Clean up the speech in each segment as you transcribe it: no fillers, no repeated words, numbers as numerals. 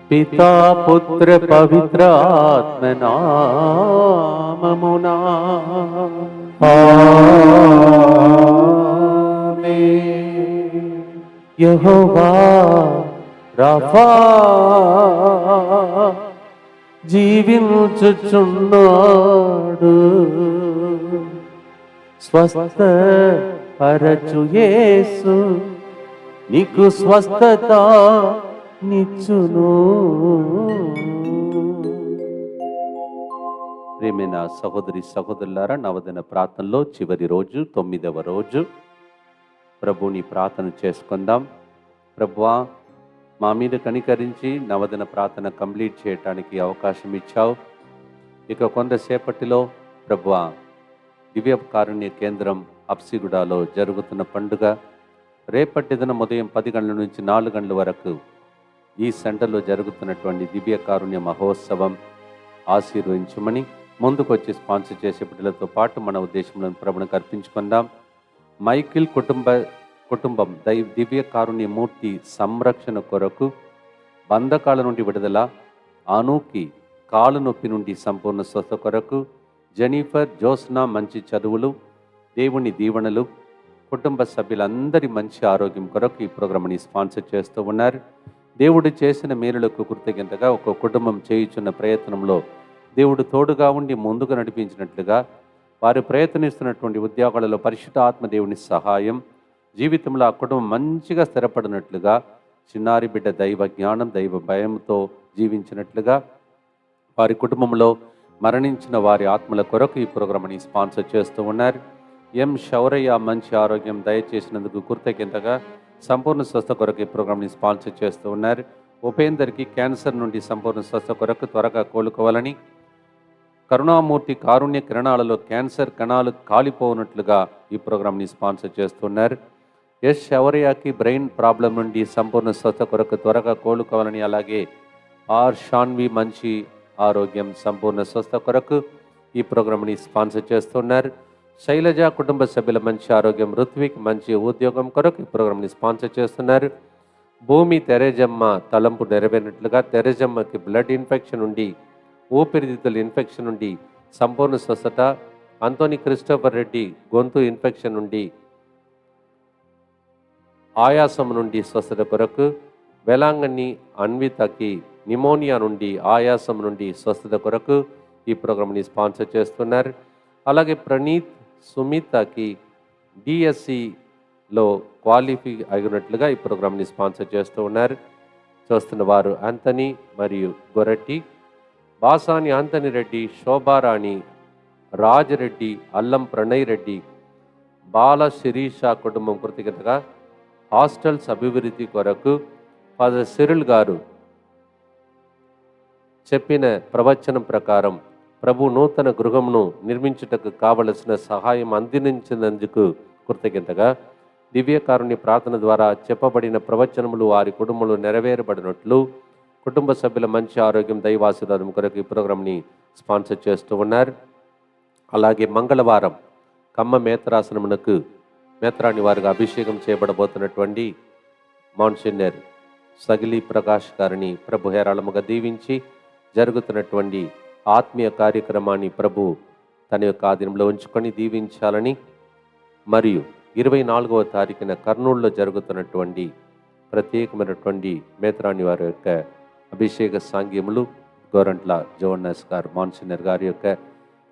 పితా పుత్ర పవిత్ర ఆత్మ నామమునా ఆమేన్. యెహోవా రాఫా జీవించుచున్నాడు, స్వస్థ పరచు యేసు నీకు స్వస్థత నిచ్చును. ప్రియమైన సహోదరి సహోదరులారా, నవదిన ప్రార్థనలో చివరి రోజు 9వ రోజు ప్రభుని ప్రార్థన చేసుకుందాం. ప్రభువా, మా మీద కనికరించి నవదిన ప్రార్థన కంప్లీట్ చేయటానికి అవకాశం ఇచ్చావు. ఇక కొంతసేపటిలో ప్రభువా, దివ్య కారుణ్య కేంద్రం అప్సిగూడలో జరుగుతున్న పండుగ రేపటి దినం ఉదయం 10 గంటల నుంచి 4 గంటల వరకు ఈ సెంటర్లో జరుగుతున్నటువంటి దివ్య కారుణ్య మహోత్సవం ఆశీర్వదించమని ముందుకొచ్చి స్పాన్సర్ చేసే బిడ్డలతో పాటు మన ఉద్దేశంలో ప్రభువునికి అర్పించుకుందాం. మైకిల్ కుటుంబం దివ్య కారుణ్య మూర్తి సంరక్షణ కొరకు బంధకాల నుండి విడుదల, అనూకి కాలు నొప్పి నుండి సంపూర్ణ స్వస్థ కొరకు, జెనిఫర్ జోస్నా మంచి చదువులు, దేవుని దీవెనలు, కుటుంబ సభ్యులందరి మంచి ఆరోగ్యం కొరకు ఈ ప్రోగ్రామ్ని స్పాన్సర్ చేస్తూ ఉన్నారు. దేవుడు చేసిన మేలులకు కృతజ్ఞతగా ఒక కుటుంబం చేయుచున్న ప్రయత్నంలో దేవుడు తోడుగా ఉండి ముందుకు నడిపించినట్లుగా వారు ప్రయత్నిస్తున్నటువంటి ఉద్యోగాలలో పరిశుద్ధ ఆత్మ దేవుని సహాయం, జీవితంలో ఆ కుటుంబం మంచిగా స్థిరపడినట్లుగా, చిన్నారి బిడ్డ దైవ జ్ఞానం దైవ భయంతో జీవించినట్లుగా, వారి కుటుంబంలో మరణించిన వారి ఆత్మల కొరకు ఈ ప్రోగ్రామ్ని స్పాన్సర్ చేస్తూ ఉన్నారు. ఎం శౌరయ్య మంచి ఆరోగ్యం దయచేసినందుకు కృతజ్ఞతగా సంపూర్ణ స్వస్థ కొరకు ఈ ప్రోగ్రామ్ని స్పాన్సర్ చేస్తూ ఉన్నారు. ఉపేందర్కి క్యాన్సర్ నుండి సంపూర్ణ స్వస్థ కొరకు త్వరగా కోలుకోవాలని, కరుణామూర్తి కారుణ్య కిరణాలలో క్యాన్సర్ కణాలు కాలిపోనట్లుగా ఈ ప్రోగ్రామ్ని స్పాన్సర్ చేస్తున్నారు. ఎస్ శౌర్యకి బ్రెయిన్ ప్రాబ్లం నుండి సంపూర్ణ స్వస్థ కొరకు త్వరగా కోలుకోవాలని, అలాగే ఆర్ షాన్వి మంచి ఆరోగ్యం సంపూర్ణ స్వస్థ కొరకు ఈ ప్రోగ్రామ్ని స్పాన్సర్ చేస్తున్నారు. శైలజ కుటుంబ సభ్యుల మంచి ఆరోగ్యం, ఋత్విక్ మంచి ఉద్యోగం కొరకు ఈ ప్రోగ్రామ్ని స్పాన్సర్ చేస్తున్నారు. భూమి తెరేజమ్మ తలంపు నెరవేరినట్లుగా, తెరేజమ్మకి బ్లడ్ ఇన్ఫెక్షన్ నుండి ఊపిరితిత్తుల ఇన్ఫెక్షన్ నుండి సంపూర్ణ స్వస్థత, అంతోని క్రిస్టోఫర్ రెడ్డి గొంతు ఇన్ఫెక్షన్ నుండి ఆయాసం నుండి స్వస్థత కొరకు, వెలాంగని అన్వితకి నిమోనియా నుండి ఆయాసం నుండి స్వస్థత కొరకు ఈ ప్రోగ్రామ్ని స్పాన్సర్ చేస్తున్నారు. అలాగే ప్రణీత్ సుమితకి డిఎస్సిలో క్వాలిఫై అయినట్లుగా ఈ ప్రోగ్రామ్ని స్పాన్సర్ చేస్తూ ఉన్నారు. చూస్తున్న వారు ఆంథనీ మరియు గొరటి, బాసాని ఆంథనీ రెడ్డి, శోభారాణి, రాజరెడ్డి, అల్లం ప్రణయ్ రెడ్డి, బాల శిరీష కుటుంబం కృతజ్ఞతగా హాస్టల్స్ అభివృద్ధి కొరకు ఫాదర్ సిరిల్ గారు చెప్పిన ప్రవచనం ప్రకారం ప్రభు నూతన గృహమును నిర్మించుటకు కావలసిన సహాయం అందించినందుకు కృతజ్ఞతగా, దివ్యకారుణ్య ప్రార్థన ద్వారా చెప్పబడిన ప్రవచనములు వారి కుటుంబంలో నెరవేరబడినట్లు, కుటుంబ సభ్యుల మంచి ఆరోగ్యం దైవాశీర్వాదం కొరకు ఈ ప్రోగ్రామ్ని స్పాన్సర్ చేస్తూ ఉన్నారు. అలాగే మంగళవారం కమ్మ మేత్రాసనమునకు మేత్రాని వారిగా అభిషేకం చేయబడబోతున్నటువంటి మాన్సిన్నర్ సగిలి ప్రకాష్ గారిని ప్రభు హేరాళముగా దీవించి జరుగుతున్నటువంటి ఆత్మీయ కార్యక్రమాన్ని ప్రభు తన యొక్క ఆధీనంలో ఉంచుకొని దీవించాలని, మరియు 24వ తారీఖున కర్నూలులో జరుగుతున్నటువంటి ప్రత్యేకమైనటువంటి మేత్రాని వారి యొక్క అభిషేక సాంగ్యములు, గోరంట్ల జోన్నస్ గారు మాన్సిన్నర్ గారి యొక్క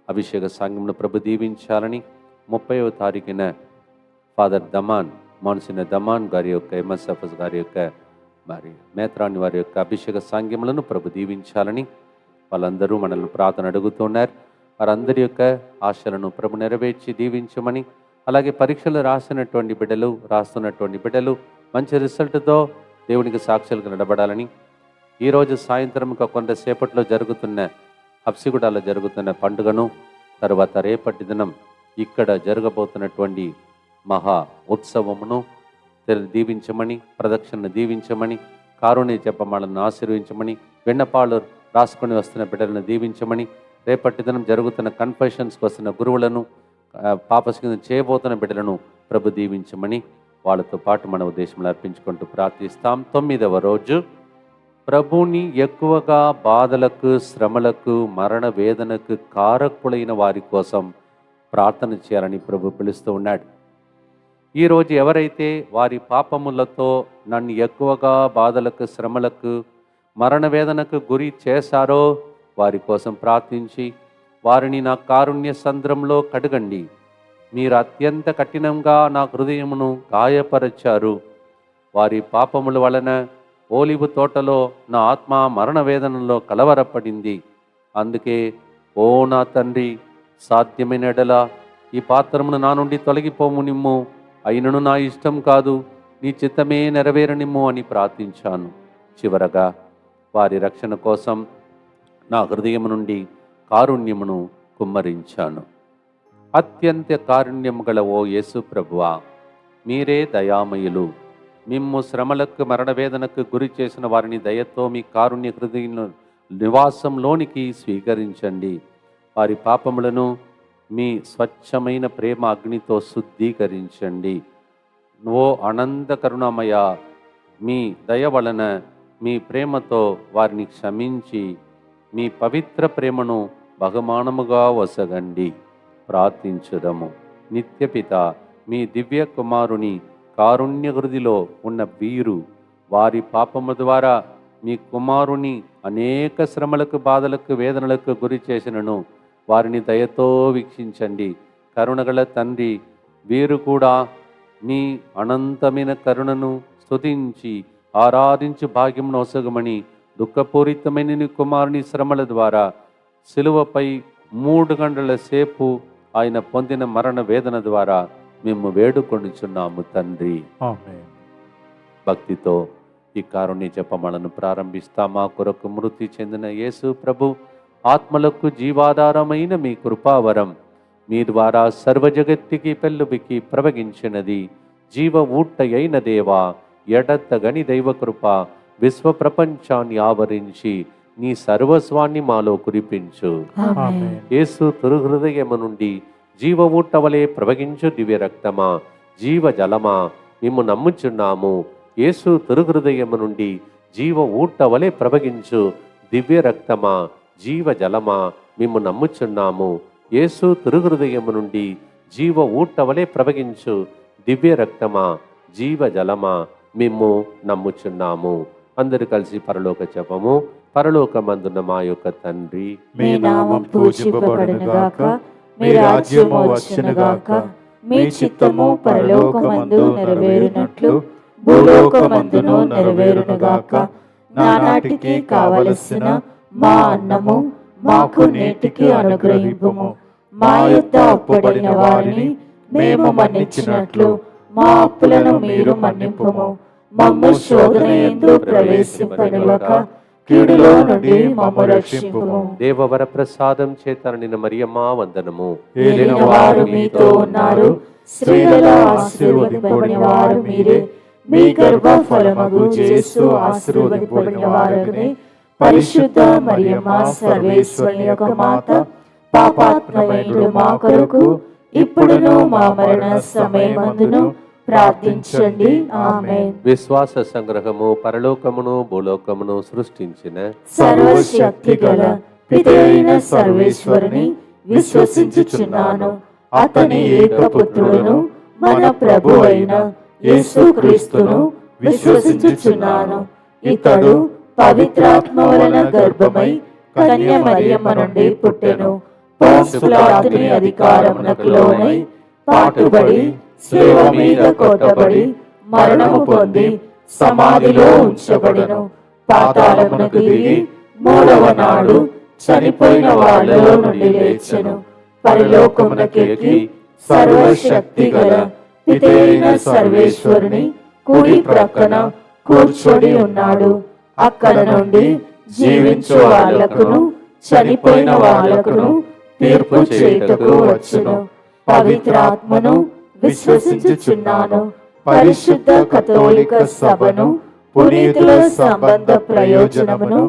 అభిషేక సాంగ్యములు ప్రభు దీవించాలని, 30వ తారీఖున ఫాదర్ దమాన్ మాన్సిన్నర్ దమాన్ గారి యొక్క ఎంఎస్ఎఫ్ఎస్ గారి యొక్క మరి మేత్రాని వారి యొక్క అభిషేక సాంగ్యములను ప్రభు దీవించాలని వాళ్ళందరూ మనల్ని ప్రార్థన అడుగుతున్నారు. వారందరి యొక్క ఆశలను ప్రభు నెరవేర్చి దీవించమని, అలాగే పరీక్షలు రాస్తున్నటువంటి బిడ్డలు మంచి రిజల్ట్తో దేవునికి సాక్షులుగా నిలబడాలని, ఈరోజు సాయంత్రం కొంతసేపట్లో జరుగుతున్న హబ్సిగూడలో జరుగుతున్న పండుగను, తర్వాత రేపటి దినం ఇక్కడ జరగబోతున్నటువంటి మహా ఉత్సవమును దీవించమని, ప్రదక్షిణను దీవించమని, కారుణ్య జపమాలను ఆశీర్వించమని, విన్నపాలు రాసుకొని వస్తున్న బిడ్డలను దీవించమని, రేపటి దినం జరుగుతున్న కన్ఫెషన్స్కి వస్తున్న గురువులను, పాపస్కింద చేయబోతున్న బిడ్డలను ప్రభు దీవించమని వాళ్ళతో పాటు మన ఉద్దేశంలో అర్పించుకుంటూ ప్రార్థిస్తాం. 9వ రోజు ప్రభుని ఎక్కువగా బాధలకు, శ్రమలకు, మరణ వేదనకు కారకులైన వారి కోసం ప్రార్థన చేయాలని ప్రభు పిలుస్తూ ఉన్నాడు. ఈరోజు ఎవరైతే వారి పాపములతో నన్ను ఎక్కువగా బాధలకు, శ్రమలకు, మరణ వేదనకు గురి చేశారో వారి కోసం ప్రార్థించి వారిని నా కారుణ్య సంద్రంలో కడగండి. మీరు అత్యంత కఠినంగా నా హృదయమును గాయపరచారు. వారి పాపముల వలన ఓలివు తోటలో నా ఆత్మ మరణ వేదనలో కలవరపడింది. అందుకే ఓ నా తండ్రి, సాధ్యమైన ఎడల ఈ పాత్రమును నా నుండి తొలగిపోము నిమ్ము, అయినను నా ఇష్టం కాదు, నీ చిత్తమే నెరవేరనిమ్ము అని ప్రార్థించాను. చివరగా వారి రక్షణ కోసం నా హృదయము నుండి కారుణ్యమును కుమ్మరించాను. అత్యంత కారుణ్యము గల ఓ యేసు ప్రభువా, మీరే దయామయులు. మిమ్ము శ్రమలకు, మరణవేదనకు గురి చేసిన వారిని దయతో మీ కారుణ్య హృదయ నివాసంలోనికి స్వీకరించండి. వారి పాపములను మీ స్వచ్ఛమైన ప్రేమ అగ్నితో శుద్ధీకరించండి. ఓ అనంత కరుణామయ, మీ దయ వలన మీ ప్రేమతో వారిని క్షమించి మీ పవిత్ర ప్రేమను బహుమానముగా వసగండి. ప్రార్థించుదము. నిత్యపిత, మీ దివ్య కుమారుని కారుణ్య హృదిలో ఉన్న వీరు వారి పాపము ద్వారా మీ కుమారుని అనేక శ్రమలకు, బాధలకు, వేదనలకు గురి చేసినను వారిని దయతో వీక్షించండి. కరుణగల తండ్రి, వీరు కూడా మీ అనంతమైన కరుణను స్తుతించి ఆరాధించి భాగ్యమును ఒసగమని దుఃఖపూరితమైన నీ కుమారుని శ్రమల ద్వారా సిలువపై 3 గంటల సేపు ఆయన పొందిన మరణ వేదన ద్వారా మేము వేడుకొనుచున్నాము తండ్రి. ఆమేన్. భక్తితో ఈ కారుణ్య జపమాలను ప్రారంభిస్తామా. కొరకు మృతి చెందిన యేసు ప్రభు ఆత్మలకు జీవాధారమైన మీ కృపావరం మీ ద్వారా సర్వజగత్తికి పెళ్ళుబికి ప్రవగించినది. జీవ ఊట అయిన దేవా, ఎడతగని దైవ కృప విశ్వ ప్రపంచాన్ని ఆవరించి నీ సర్వస్వాన్ని మాలో కురిపించు. యేసు తిరుహృదయము నుండి జీవ ఊట వలె ప్రవగించు దివ్య రక్తమా, జీవ జలమా, మేము నమ్ముచున్నాము. యేసు తిరుహృదయము నుండి జీవ ఊట వలె ప్రవగించు దివ్య రక్తమా, జీవ జలమా, మేము నమ్ముచున్నాము. యేసు తిరుహృదయము నుండి జీవ ఊట వలె ప్రవగించు దివ్య రక్తమా, జీవ జలమా, మేము నమ్ముచున్నాము. అందరూ కలిసి పరలోక జపము. పరలోకమందున్న మా యొక్క తండ్రి, మీ నామం పూజింపబడునుగాక, మీ రాజ్యము వచ్చునుగాక, మీ చిత్తము పరలోకమందు నెరవేరునట్లు భూలోకమందును నెరవేరునుగాక. నానాటికి కావలసిన మా అన్నము మాకు నేటికి అనుగ్రహింపుము. మా యొద్ద అప్పుపడిన వారిని మేము మన్నించినట్లు మా అప్పులను మీరు మన్నింపుము. మమ్ము శోధన యందు ప్రవేశింపనివ్వక కీడులో నుండి మమ్ము రక్షింపుము. దేవవర ప్రసాదం చేత నిన్న మరియమ్మా వందనము. ఏలిన వారు మీతో ఉన్నారు, స్త్రీలలో ఆశీర్వదింపబడిన వారు మీరే. మీ గర్భ ఫలమగు యేసు ఆశీర్వదింపబడిన వారని. పరిశుద్ధ మరియమ్మ సర్వేశ్వరుని యొక్క మాత, పాపాత్మయులు మా కొరకు ఇప్పుడును మా మరణ సమయమందును ప్రార్థించండి. ఆమేన్. విశ్వాస సంగ్రహము. పరలోకమును భూలోకమును సృష్టించిన సర్వశక్తి గల పితైన సర్వేశ్వరుని విశ్వసించుచున్నాను. అతని ఏకపుత్రుడును మన ప్రభు అయిన యేసుక్రీస్తును విశ్వసించుచున్నాను. ఇతడు పవిత్రాత్మ వలన గర్భమై కన్య మరియమ్మ నుండి పుట్టెను. పోన్సు పిలాతుని అధికారమునకు లోనై పాటుబడి శిలువ మీద కొట్టబడి మరణము పొంది సమాధిలో ఉంచబడెను. పాతాళమునకు దిగి 3వ నాడు చనిపోయిన వాళ్ళలో నుండి లేచెను. పరలోకమునకెక్కి సర్వశక్తి గల పితైన సర్వేశ్వరుని కుడి ప్రక్కన కూర్చొని ఉన్నాడు. అక్కడ నుండి జీవించు వాళ్లకును చనిపోయిన వాళ్లకును తీర్పు చేయుటకు వచ్చును. పవిత్రాత్మను విశ్వసించుచున్నాను. పరిశుద్ధ కథోలిక సభను, పునీతుల సంబంధ ప్రయోజనమును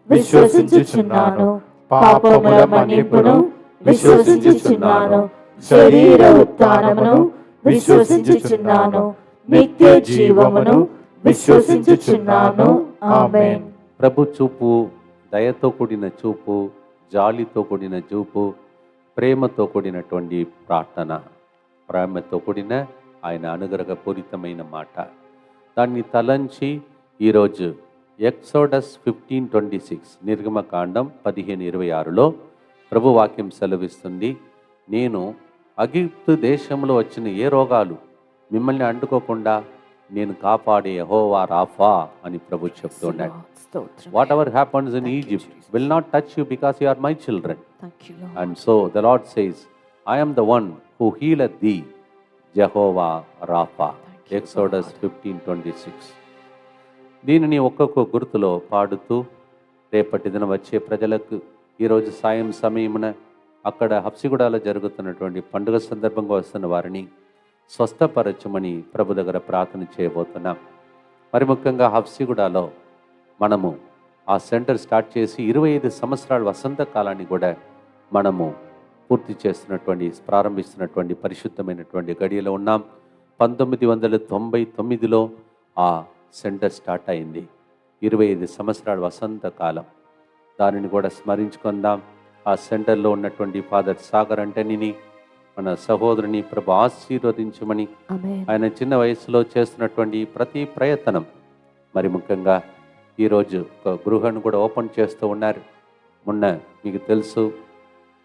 విశ్వసించుచున్నాను. పాపముల మన్నింపును విశ్వసించుచున్నాను. శరీర ఉత్థానమును విశ్వసించుచున్నాను. నిత్య జీవమును విశ్వసించుచున్నాను. ఆమేన్. ప్రభు చూపు దయతో కూడిన చూపు, జాలితో కూడిన చూపు, ప్రేమతో కూడినటువంటి ప్రార్థన, ప్రేమతో కూడిన ఆయన అనుగ్రహపూరితమైన మాట. దాన్ని తలంచి ఈరోజు ఎక్సోడస్ 15:26 నిర్గమకాండం 15:26లో ప్రభు వాక్యం సెలవిస్తుంది, నేను అగిప్తు దేశంలో వచ్చిన ఏ రోగాలు మిమ్మల్ని అంటుకోకుండా నేను కాపాడే యెహోవా రాఫా అని ప్రభు చెప్తున్నాడు. Whatever happens in Egypt will not touch you because you are my children. And so the Lord says, I am the one who healeth thee, Jehovah Rapha. Exodus 15:26. దీనిని ఒక్కొక్క గుర్తులో పాడుతూ రేపటి దిన వచ్చే ప్రజలకు ఈరోజు సాయం సమయమున అక్కడ హబ్సిగూడలో జరుగుతున్నటువంటి పండుగ సందర్భంగా వస్తున్న వారిని స్వస్థపరచమని ప్రభు దగ్గర ప్రార్థన చేయబోతున్నాం. మరి ముఖ్యంగా హబ్సిగూడలో మనము ఆ సెంటర్ స్టార్ట్ చేసి 25 సంవత్సరాల వసంత కాలాన్ని కూడా మనము పూర్తి చేస్తున్నటువంటి ప్రారంభిస్తున్నటువంటి పరిశుద్ధమైనటువంటి గడియలో ఉన్నాం. 1999లో ఆ సెంటర్ స్టార్ట్ అయింది. 25 సంవత్సరాల వసంత కాలం, దానిని కూడా స్మరించుకుందాం. ఆ సెంటర్లో ఉన్నటువంటి ఫాదర్ సాగర్ అంటనిని మన సహోదరుని ప్రభు ఆశీర్వదించమని, ఆయన చిన్న వయసులో చేస్తున్నటువంటి ప్రతి ప్రయత్నం, మరి ముఖ్యంగా ఈరోజు ఒక గృహాన్ని కూడా ఓపెన్ చేస్తూ ఉన్నారు. మొన్న మీకు తెలుసు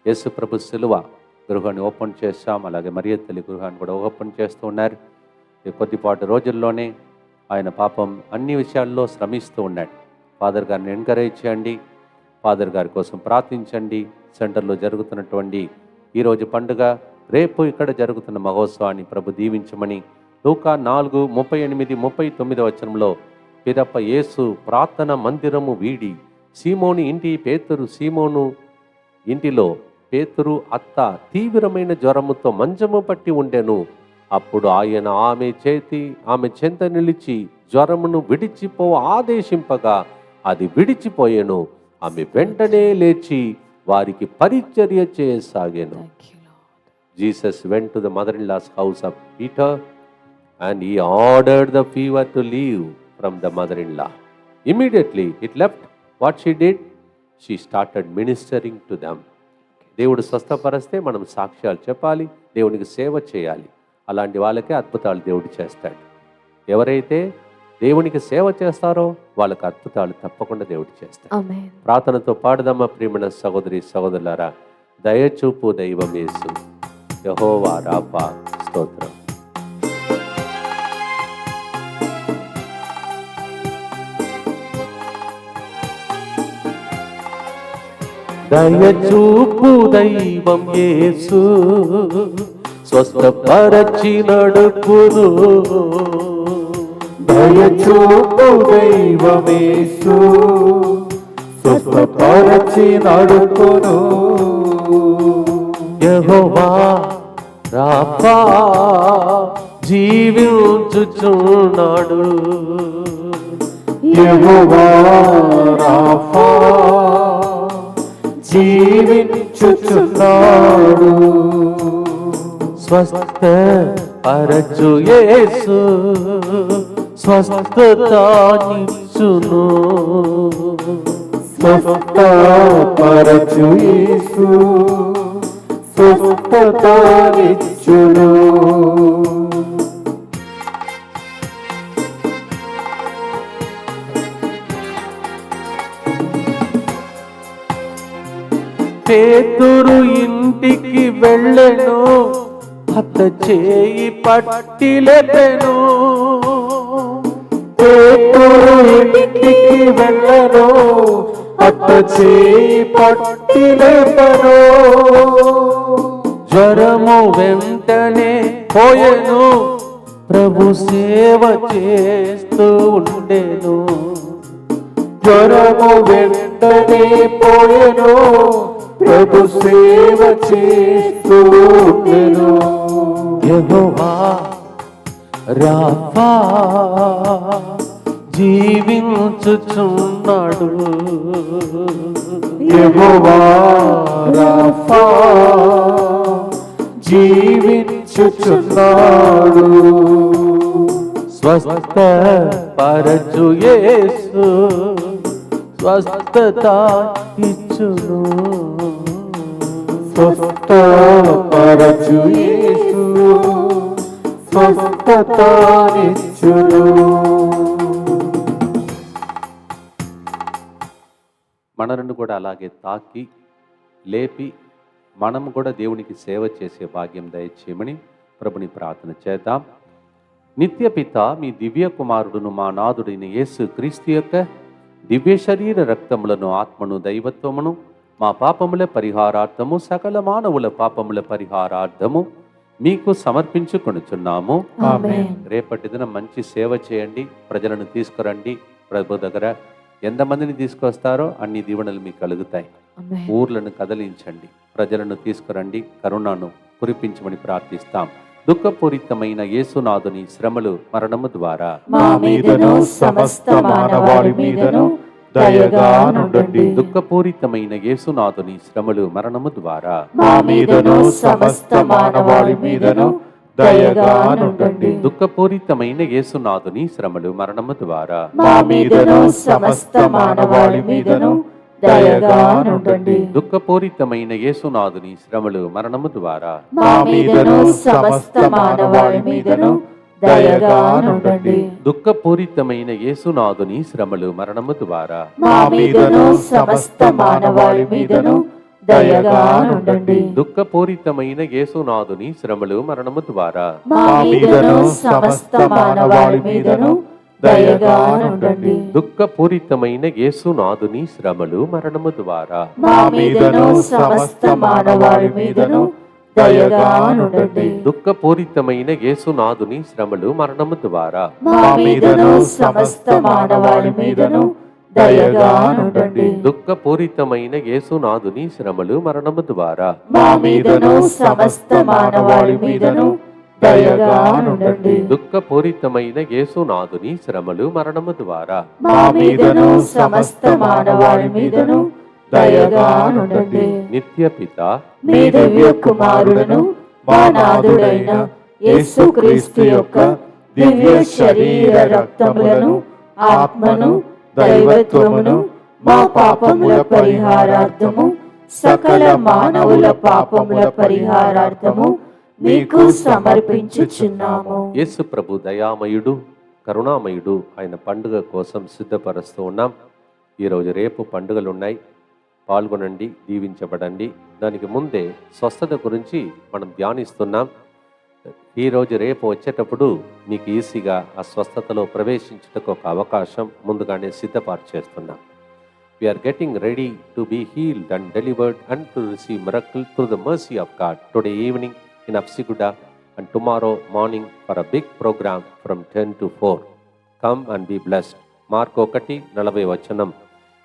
యేసు ప్రభు శిలువ గృహాన్ని ఓపెన్ చేశాం, అలాగే మరియ తల్లి గృహాన్ని కూడా ఓపెన్ చేస్తూ ఉన్నారు. కొద్దిపాటి రోజుల్లోనే ఆయన పాపం అన్ని విషయాల్లో శ్రమిస్తూ ఉన్నాడు. ఫాదర్ గారిని ఎంకరేజ్ చేయండి, ఫాదర్ గారి కోసం ప్రార్థించండి. సెంటర్లో జరుగుతున్నటువంటి ఈరోజు పండుగ, రేపు ఇక్కడ జరుగుతున్న మహోత్సవాన్ని ప్రభు దీవించమని లూకా 4:38-39 వచనంలో పిదప యేసు ప్రార్థన మందిరము వీడి సీమోను ఇంటిలో పేతురు అత్త తీవ్రమైన జ్వరముతో మంచము పట్టి ఉండెను. అప్పుడు ఆయన ఆమె చెంత నిలిచి జ్వరమును విడిచిపో ఆదేశింపగా అది విడిచిపోయెను. ఆమె వెంటనే లేచి వారికి పరిచర్య చేయసాగాను. Jesus went to the mother-in-law's house of Peter and he ordered the fever to leave from the mother-in-law. Immediately it left. What she did? She started ministering to them. దేవుడు స్వస్థపరిస్తే మనం సాక్ష్యాలు చెప్పాలి, దేవునికి సేవ చేయాలి. అలాంటి వాళ్ళకే అద్భుతాలు దేవుడు చేస్తాడు. ఎవరైతే దేవునికి సేవ చేస్తారో వాళ్ళకి అద్భుతాలు తప్పకుండా దేవుడు చేస్తాడు. ప్రార్థనతో పాడుదమ్మ ప్రియమైన సహోదరి సహోదరులారా. దయచూపు దైవం యేసు, యెహోవా రాఫా, స్తోత్రం. దయచూపు దైవం యేసు, స్వస్థపరచి నడుపును. దయచూపు దైవం యేసు, స్వస్థపరచి నడుపును. యెహోవా రాఫా జీవించుచున్నాడు. యెహోవా రాఫా జీవించుచున్నాడు. స్వస్థపరచు యేసు, స్వస్థతానిచ్చును. స్వస్థపరచు యేసు, స్వస్థతానిచ్చును. పేతురు ఇంటికి వెళ్ళెను, అత్త చేయి పట్టి లేపెను. పేతురు ఇంటికి వెళ్ళెను, అత్త చేయి పట్టి లేపెను. జ్వరము వెంటనే పోయెను, ప్రభు సేవ చేస్తూ ఉండెను. జ్వరము వెంటనే పోయెను, ప్రభు సేవ చేస్తూ ఉండెను. యెహోవా రాఫా జీవించుచున్నాడు. యెహోవా రాఫా జీవించుచున్నాడు. స్వస్థపరచు యేసు, స్వస్థత ఇచ్చును. స్వస్థపరచు యేసు స్వస్థతనిచ్చును. మనలను కూడా అలాగే తాకి లేపి మనం కూడా దేవునికి సేవ చేసే భాగ్యం దయచేయమని ప్రభుని ప్రార్థన చేద్దాం. నిత్య పిత, మీ దివ్య కుమారుడును మా నాథుడైన యేసు క్రీస్తు యొక్క దివ్య శరీర రక్తములను, ఆత్మను, దైవత్వమును మా పాపముల పరిహారార్థము, సకల మానవుల పాపముల పరిహారార్థము మీకు సమర్పించుకొనుచున్నాము. ఆమేన్. రేపటి దినం మంచి సేవ చేయండి, ప్రజలను తీసుకురండి. ప్రభు దగ్గర ఎంతమందిని తీసుకొస్తారో అన్ని దీవెనలు మీకు కలుగుతాయి. ఊర్లను కదిలించండి, ప్రజలను తీసుకురండి, కరుణను కురిపించమని ప్రార్థిస్తాం. దుఃఖపూరితమైన యేసునాథుని శ్రమలు, మరణము ద్వారా మా మీదను సమస్త మానవాళి మీదను దయగా నుండండి. దుఃఖపూరితమైన యేసునాథుని శ్రమలు, మరణము ద్వారా మా మీదను సమస్త మానవాళి మీదను దయగా నుండండి. దుఃఖపూరితమైన యేసునాథుని శ్రమలు, మరణము ద్వారా మా మీదను సమస్త మానవాళి మీదను దయగా నుండండి. దుఃఖపూరితమైన యేసునాథుని శ్రమలు, మరణము ద్వారా మా మీదను సమస్త మానవాళి మీదను దయగా నుండండి. దుఃఖపూరితమైన యేసునాథుని శ్రమలు, మరణము ద్వారా మా మీదను సమస్త మానవాళి మీదను దయగా నుండండి. దుఃఖపూరితమైన యేసునాథుని శ్రమలు, మరణము ద్వారా మా మీదను సమస్త మానవాళి మీదను దయగా నుండండి. దుఃఖపూరితమైన యేసునాథుని శ్రమలు, మరణము ద్వారా మా మీదను సమస్త మానవాళి మీదను దయగా నుండండి. దుఃఖపూరితమైన యేసునాథుని శ్రమలు, మరణము ద్వారా మా మీదను సమస్త మానవాళి మీదను దయగా నుండండి. దుఃఖపూరితమైన యేసునాథుని శ్రమలు, మరణము ద్వారా మా మీదను సమస్త మానవాళి మీదను దయగా నుండండి. దుఃఖపూరితమైన యేసునాథుని శ్రమలు, మరణము ద్వారా మా మీదను సమస్త మానవాళి మీదను దయగా నుండండి. నిత్య పిత, మీ దివ్య కుమారులను మా నాథుడైన యేసుక్రీస్తు యొక్క దివ్య శరీర రక్తములను, ఆత్మను, దైవత్వమును మా పాపముల పరిహారార్థము, సకల మానవుల పాపముల పరిహారార్థము మీకు సమర్పించుచున్నాము. యేసు ప్రభు దయామయుడు, కరుణామయుడు ఆయన పండుగ కోసం సిద్ధపరుస్తూ ఉన్నాం. ఈరోజు రేపు పండుగలు ఉన్నాయి, పాల్గొనండి, దీవించబడండి. దానికి ముందే స్వస్థత గురించి మనం ధ్యానిస్తున్నాం. ఈరోజు రేపు వచ్చేటప్పుడు మీకు ఈజీగా ఆ స్వస్థతలో ప్రవేశించడానికి ఒక అవకాశం ముందుగానే సిద్ధపరిచేస్తున్నాం. We're getting ready to be healed and delivered and to receive miracle through the mercy of God today evening in Apsiguda and tomorrow morning for a big program from 10 to 4. Come and be blessed. Mark 1:40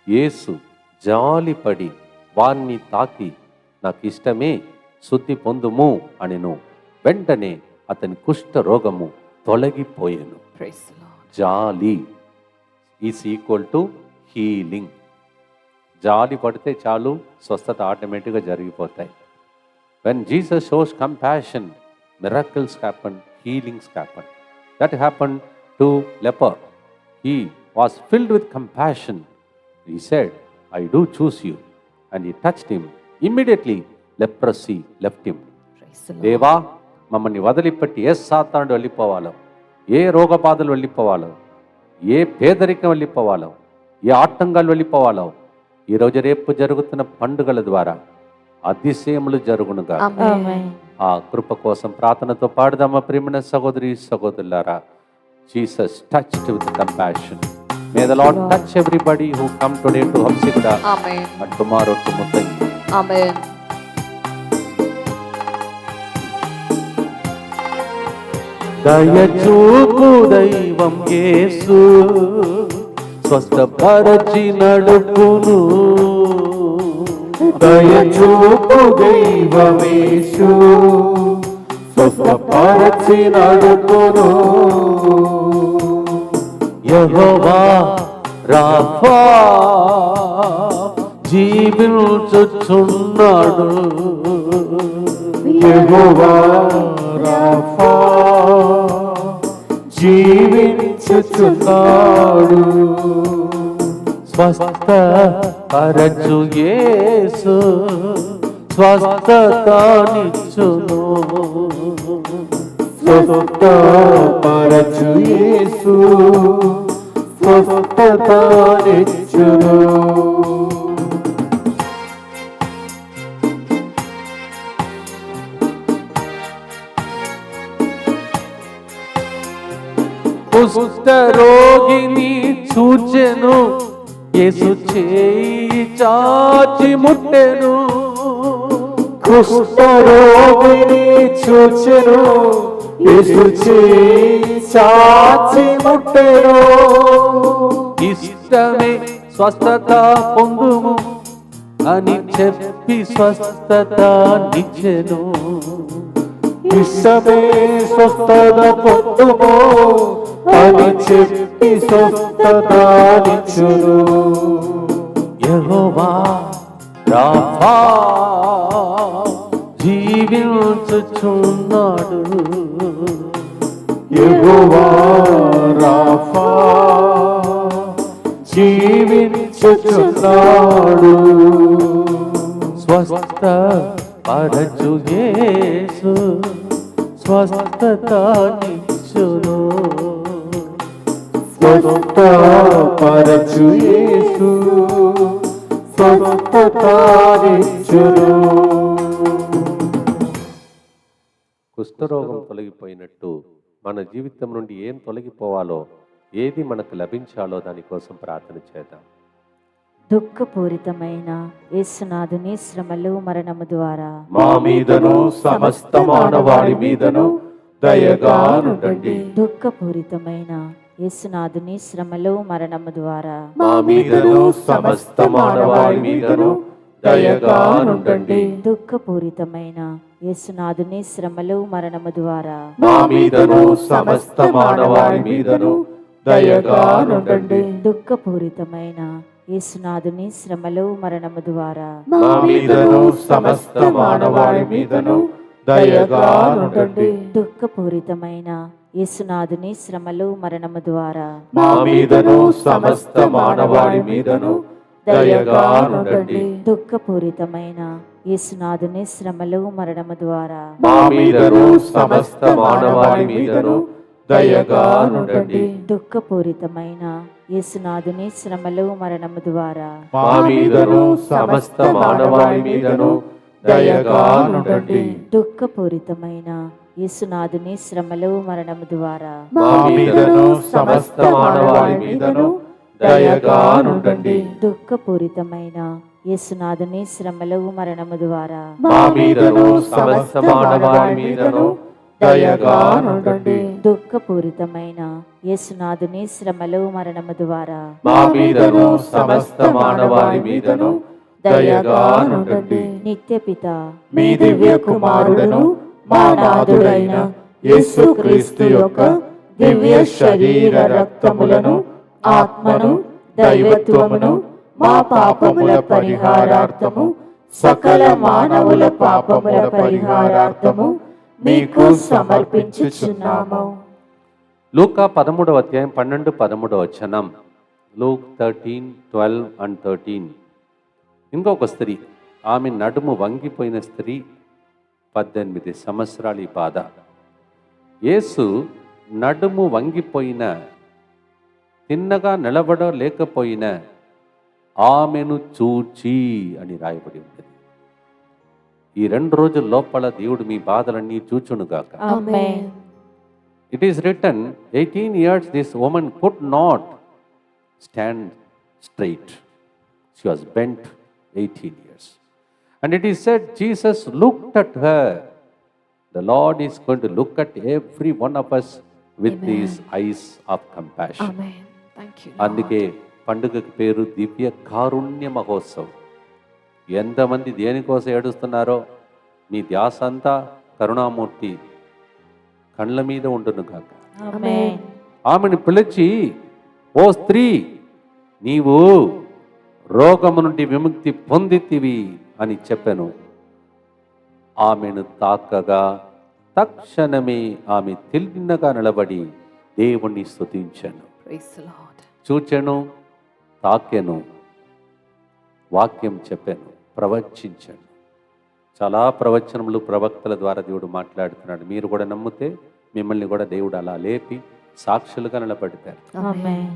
యేసు జాలిపడి వారిని తాకి నాకు ఇష్టమే, శుద్ధి పొందుము అనెను. వెంటనే అతని కుష్ఠ రోగము తొలగిపోయెను. జాలి ఈజ్ ఈక్వల్ టు హీలింగ్. జాలి పడితే చాలు, స్వస్థత ఆటోమేటిక్గా జరిగిపోతాయి. When Jesus shows compassion, miracles happen, healings happen. That happened to leper. He was filled with compassion. He said, I do choose you. And he touched him. Immediately, leprosy left him. దేవా, మమ్మల్ని వదిలిపెట్టి ఏ సాతానుడు వెళ్ళిపోవాలో, ఏ రోగబాధలు వెళ్ళిపోవాలో, ఏ పేదరికం వెళ్ళిపోవాలో, ఏ ఆటంకాలు వెళ్ళిపోవాలో, ఈరోజు రేపు జరుగుతున్న పండుగల ద్వారా అతిశయములు జరుగునుగా. ఆ కృప కోసం ప్రార్థనతో పాడదామా ప్రియమైన సహోదరి సహోదరులారా. Jesus touched with compassion. May the Lord touch everybody who come today to Habsiguda and tomorrow to Muthangi. ఆమేన్. దయచూపు దైవం యేసు స్వస్థపరచి నడుపును. దయచూపు దైవమేసు స్వస్థపరచి నడుపును. యెహోవా రాఫా జీవించుచున్నాడు. యెహోవా రాఫా జీవించుచున్నాడు. స్వస్థ పరచు యేసు స్వస్థత నిచ్చును. స్వస్థ పరచు యేసు స్వస్థత నిచ్చును. కుష్ఠ రోగిని చూచెను, యేసు చేయి చాచి ముట్టెను. కుష్ఠ రోగిని చూచెను, యేసు చేయి చాచి ముట్టెను. ఇష్టమే స్వస్థత పొందుము అని చెప్పి స్వస్థత నిచ్చెను. ఇష్టమే స్వస్థత పొందుము అని చెప్పి స్వస్థత నిచ్చును. యెహోవా రాఫా జీవించుచున్నాడు. యెహోవా రాఫా జీవించుచున్నాడు. స్వస్థ పరచు యేసు స్వస్థత నిచ్చును. స్వస్థ పరచు యేసు స్వస్థత నిచ్చును. కుష్ఠరోగం తొలగిపోయినట్టు మన జీవితం నుండి ఏం తొలగిపోవాలో, ఏది మనకు లభించాలో దానికోసం ప్రార్థన చేద్దాం. దుఃఖపూరితమైన యేసునాథుని శ్రమలు మరణము ద్వారా మా మీదను సమస్త మానవాళి మీదను దయగా నుండండి. దుఃఖపూరితమైన యేసునాథుని శ్రమలు మరణము ద్వారా మా మీదను సమస్త మానవాళి మీదను దయగా నుండండి. దుఃఖపూరితమైన యేసునాథుని శ్రమలు మరణము ద్వారా మా మీదను సమస్త మానవాళి మీదను దయగా నుండండి. దుఃఖపూరితమైన యేసునాథుని శ్రమలు మరణము ద్వారా మా మీదను సమస్త మానవాళి మీదను దయగా నుండండి. దుఃఖపూరితమైన యేసునాథుని శ్రమలు మరణము ద్వారా మా మీదను సమస్త మానవాళి మీదను దయగా నుండండి. దుఃఖపూరితమైన యేసునాథుని శ్రమలు మరణము ద్వారా మా మీదను సమస్త మానవాళి మీదను దయగా నుండండి. దుఃఖపూరితమైన యేసునాథుని శ్రమలు మరణము ద్వారా మా మీదను సమస్త మానవాళి మీదను దయగా నుండండి. దుఃఖపూరితమైన యేసునాథుని శ్రమలు మరణము ద్వారా మా మీదను సమస్త మానవాళి మీదను దయగా నుండండి. దుఃఖపూరితమైన యేసునాథుని శ్రమలు మరణము ద్వారా మా మీదను సమస్త మానవాళి మీదను దయగా నుండండి. దుఃఖపూరితమైన యేసునాథుని శ్రమలు మరణము ద్వారా మా మీదను సమస్త మానవాళి మీదను దయగా నుండండి. నిత్యపిత మీ దివ్య కుమారుడను మా నాథుడైన యేసుక్రీస్తు యొక్క దివ్య శరీర రక్తములను, ఆత్మను, దైవత్వమును మా పాపముల పరిహారార్థము, సకల మానవుల పాపముల పరిహారార్థము మీకు సమర్పించుచున్నాము. లూకా 13వ అధ్యాయం 12-13 వచనం. Luke 13:12 and 13. ఇంకొక స్త్రీ, ఆమె నడుము వంగిపోయిన స్త్రీ, 18 సంవత్సరాల ఈ బాధ. యేసు నడుము వంగిపోయిన, తిన్నగా నిలబడలేకపోయిన ఆమెను చూచి అని రాయబడి ఉంటుంది. ఈ 2 రోజుల లోపల దేవుడు మీ బాధలన్నీ చూచునుగాక. ఆమేన్. It is written, 18 years this woman could not stand straight. She was bent 18 years. And it is said, Jesus looked at her. The Lord is going to look at every one of us with these eyes of compassion. Amen. Thank you. అందుకే పండుగకి పేరు దివ్య కారుణ్య మహోత్సవం. ఎంతమంది దేనికోసం ఏడుస్తున్నారో మీ ధ్యాస అంతా కరుణామూర్తి కళ్ళ మీద ఉండును కాక. ఆమేన్. ఆమెను పిలిచి, ఓ స్త్రీ, నీవు రోగము నుండి విముక్తి పొందితివి అని చెప్పాను. ఆమెను తాకగా తక్షణమే ఆమె తిన్నగా నిలబడి దేవుణ్ణి స్తుతించెను. చూచెను, తాకెను, వాక్యం చెప్పాను, ప్రవచించాను. చాలా ప్రవచనములు ప్రవక్తల ద్వారా దేవుడు మాట్లాడుతున్నాడు. మీరు కూడా నమ్మితే మిమ్మల్ని కూడా దేవుడు అలా లేపి సాక్షులుగా నిలబెడతారు. ఆమేన్.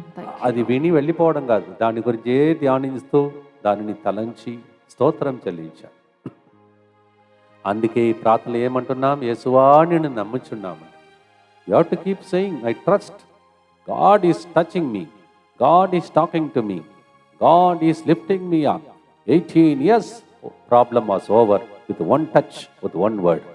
అది విని వెళ్ళిపోవడం కాదు, దాని గురించి ధ్యానిస్తూ దానిని తలంచి స్తోత్రం చెల్లించాను. అందుకే ఈ ప్రార్థనలు ఏమంటున్నాం? యేసువా నిన్ను నమ్ముచున్నాము. You have to keep saying I trust. God is touching me, God is talking to me, God is lifting me up. 18 years problem was over with one touch, with one word.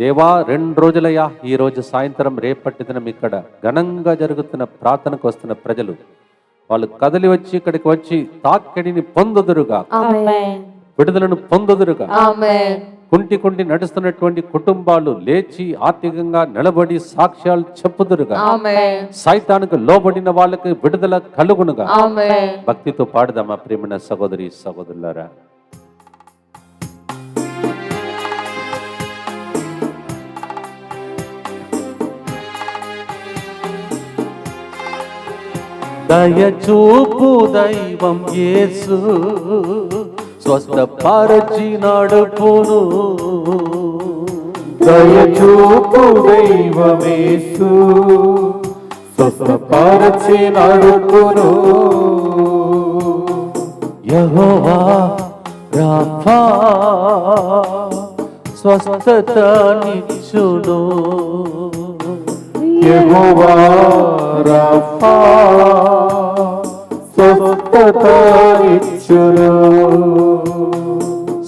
దేవా 2 రోజులయ్యా, ఈ రోజు సాయంత్రం రేపటి దినం ఇక్కడ ఘనంగా జరుగుతున్న ప్రార్థనకు వస్తున్న ప్రజలు వాళ్ళు కదిలి వచ్చి ఇక్కడికి వచ్చి తాకిడిని పొందుదురుగా, ఆమేన్. విడుదలను పొందుదురుగా. ఆమేన్. కుంటి నడుస్తున్నటువంటి కుటుంబాలు లేచి ఆర్థికంగా నిలబడి సాక్ష్యాలు చెప్పుదురుగా. ఆమేన్. సైతానికి లోబడిన వాళ్ళకి విడుదల కలుగునుగా. ఆమేన్. భక్తితో పాడదామా ప్రియమైన సహోదరి సహోదరులారా? దయచూపు దైవం యేసు స్వస్థపరచి నడుపును. దయచూపు దైవమేసు స్వస్థపరచి నడుపును. యెహోవా రాఫా స్వస్థతనిచ్చును. యెహోవా రాఫా స్వస్థతనిచ్చును.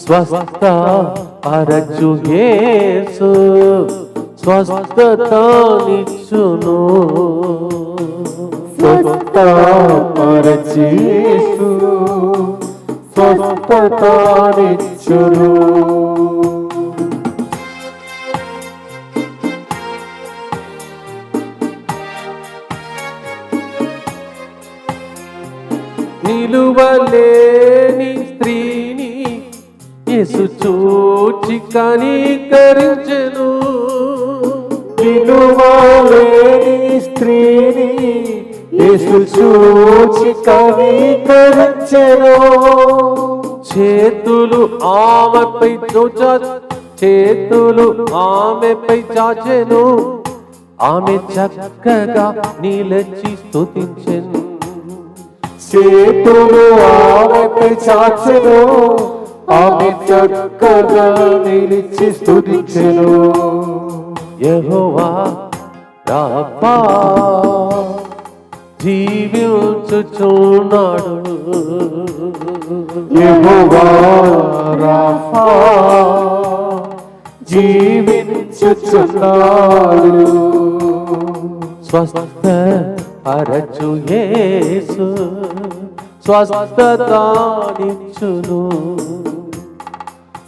స్వస్థ పరచు యేసు స్వస్థతనిచ్చును. స్వస్థపరచి యేసు స్వస్థతనిచ్చును. నిలువలేని స్త్రీని యేసు చూచి కనికరించెను. నిలువలేని స్త్రీని యేసు చూచి కనికరించెను. చేతులు ఆమెపై చాచెను. ఆమె చక్కగా నిలచి స్తుతించెను. చేతులు ఆమెపై చాచెను. ఆమె చక్కగా నిలిచి స్తుతించెను. యెహోవా రాఫా జీవించుచున్నాడు. యెహోవా రాఫా జీవించుచున్నాడు. స్వస్థ పరచు యేసు స్వస్థతనిచ్చును.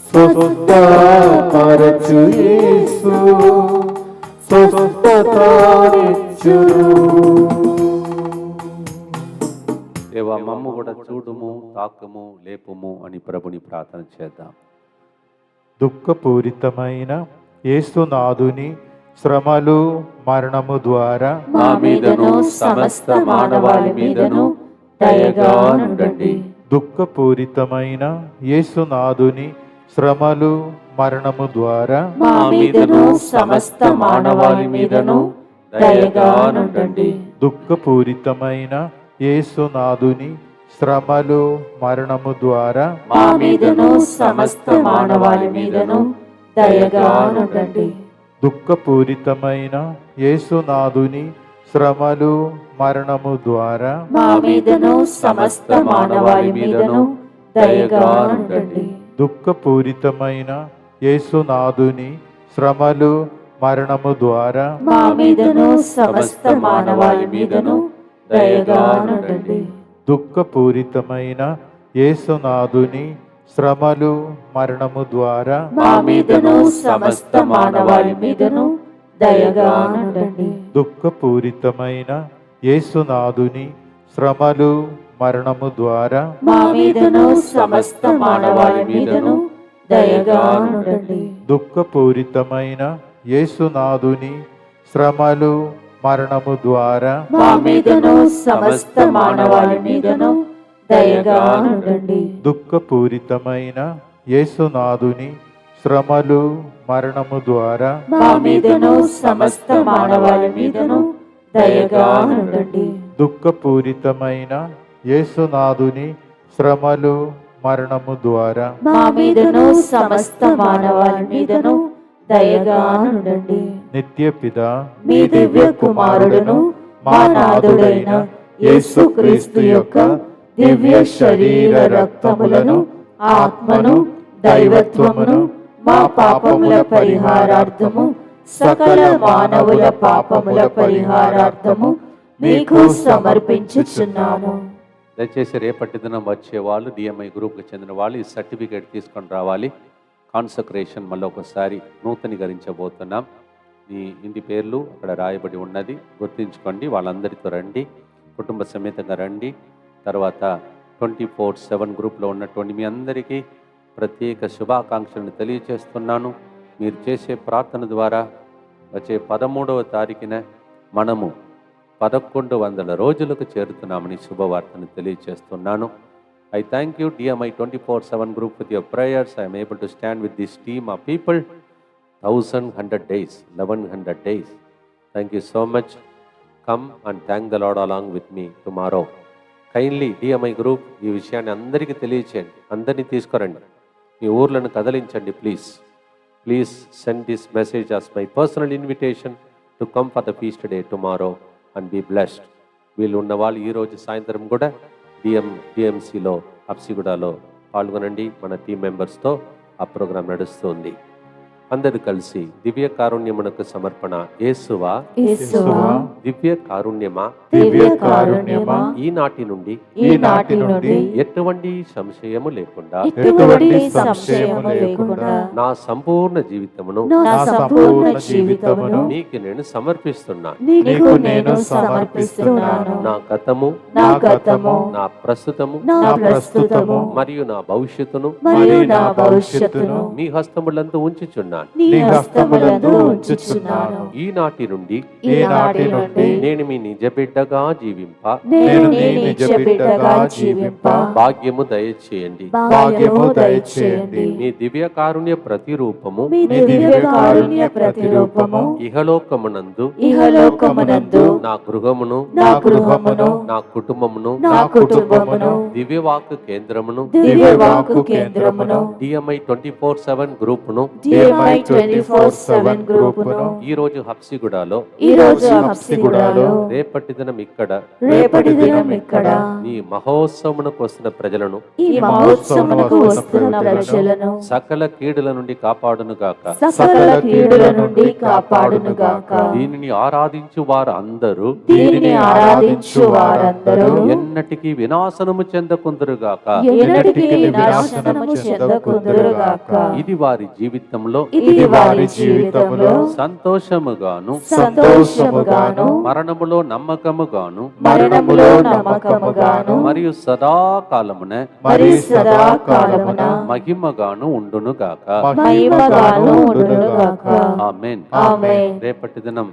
స్వస్థపరచు యేసు స్వస్థతనిచ్చును. దేవా మమ్ము కూడా చూడుము, తాకుము, లేపుము అని ప్రభుని ప్రార్థన చేద్దాం. దుఃఖపూరితమైన యేసునాథుని శ్రమలు మరణము ద్వారా మా మీదను సమస్త మానవాళి మీదను దయగా నుండండి. దుఃఖపూరితమైన యేసునాథుని శ్రమలు మరణము ద్వారా మా మీదను సమస్త మానవాళి మీదను దయగా నుండండి. దుఃఖపూరితమైన యేసునాథుని శ్రమలు మరణము ద్వారా మా మీదను సమస్త మానవాళి మీదను దయగా నుండండి. దుఃఖపూరితమైన యేసునాథుని శ్రమలు మరణము ద్వారా మా మీదను సమస్త మానవాళి మీదను దయగా నుండండి. దుఃఖపూరితమైన యేసునాథుని శ్రమలు మరణము ద్వారా మా మీదను సమస్త మానవాళి మీదను దయగా నుండండి. దుఃఖపూరితమైన యేసునాథుని శ్రమలు మరణము ద్వారా మా మీదను సమస్త మానవాళి మీదను దయగా నుండండి. దుఃఖపూరితమైన యేసునాథుని శ్రమలు మరణము ద్వారా మా మీదను సమస్త మానవాళి మీదను దయగా నుండండి. దుఃఖపూరితమైన యేసునాథుని శ్రమలు మరణము ద్వారా మా మీదను సమస్త మానవాళి మీదను దయగా ఉండండి. దుఃఖపూరితమైన యేసునాథుని శ్రమలు మరణము ద్వారా మా మీదను సమస్త మానవాళి మీదను దయగా ఉండండి. దుఃఖపూరితమైన యేసునాథుని శ్రమలు మరణము ద్వారా మా మీదను సమస్త మానవాళి మీదను దయగా ఉండండి. నిత్యపిత మీ దివ్య కుమారుడును మా నాథుడైన యేసుక్రీస్తు యొక్క దివ్య శరీర రక్తములను ఆత్మను దైవత్వమును మా పాపముల పరిహారార్థము సకల మానవుల పాపముల పరిహారార్థము మీకు సమర్పించుచున్నాము. దయచేసి రేపటి దినం వచ్చే వాళ్ళు డిఎంఐ గ్రూప్కి చెందిన వాళ్ళు ఈ సర్టిఫికేట్ తీసుకొని రావాలి. కాన్సక్రేషన్ మళ్ళీ ఒకసారి నూతనీకరించబోతున్నాం. మీ ఇంటి పేర్లు అక్కడ రాయబడి ఉన్నది, గుర్తుంచుకోండి. వాళ్ళందరితో రండి, కుటుంబ సమేతంగా రండి. తర్వాత 24/7 గ్రూప్లో ఉన్నటువంటి మీ అందరికీ ప్రత్యేక శుభాకాంక్షలను తెలియచేస్తున్నాను. మీరు చేసే ప్రార్థన ద్వారా వచ్చే 13వ తారీఖున మనము 1100 రోజులకు చేరుతున్నామని శుభవార్తను తెలియచేస్తున్నాను. I thank you DMI 24/7 group with your prayers. I am able to stand with this team of people 1100 days, 1100 days. Thank you so much. Come and thank the Lord along with me tomorrow. Kindly DMI group ఈ విషయాన్ని అందరికీ తెలియచేయండి, అందరినీ తీసుకురండి, మీ ఊర్లను కదిలించండి. Please send this message as my personal invitation to come for the feast day tomorrow and be blessed. వీళ్ళు ఉన్న వాళ్ళు ఈరోజు సాయంత్రం కూడా డిఎంసీలో హబ్సిగూడలో పాల్గొనండి. మన టీం మెంబర్స్తో ఆ ప్రోగ్రాం నడుస్తుంది. అందరూ కలిసి దివ్య కారుణ్యమునకు సమర్పణ. యేసువా దివ్య కారుణ్యమా, దివ్య కారుణ్యమా, ఈనాటి నుండి ఎటువంటి సంశయము లేకుండా నా సంపూర్ణ జీవితమును నీకు నేను సమర్పిస్తున్నాను. నా గతము, నా ప్రస్తుతము మరియు నా భవిష్యత్తును మీ హస్తములందు ఉంచుచున్నాను. ఈనాటి నుండి నేను మీ నిజ బిడ్డగా జీవింప భాగ్యము దయచేయండి. మీ దివ్య కారుణ్య ప్రతిరూపము ఇహలోకమునందు నా గృహమును నా కుటుంబమును దివ్యవాక్కు కేంద్రమును డిఎంఐ 24/7 గ్రూపును ఈ రోజు హబ్సిగూడలో రేపటి దినం ఇక్కడ నీ మహోత్సవమునకు వస్తున్న ప్రజలను సకల కీడుల నుండి కాపాడును గాక. దీనిని ఆరాధించు వారు అందరూ ఎన్నటికీ వినాశనము చెందకుందురు గాక. ఇది వారి జీవితంలో సంతోషముగాను మరణములో నమ్మకముగాను మరియు సదాకాలమున మహిమగాను ఉండును గాక. ఆమేన్. రేపటి దినం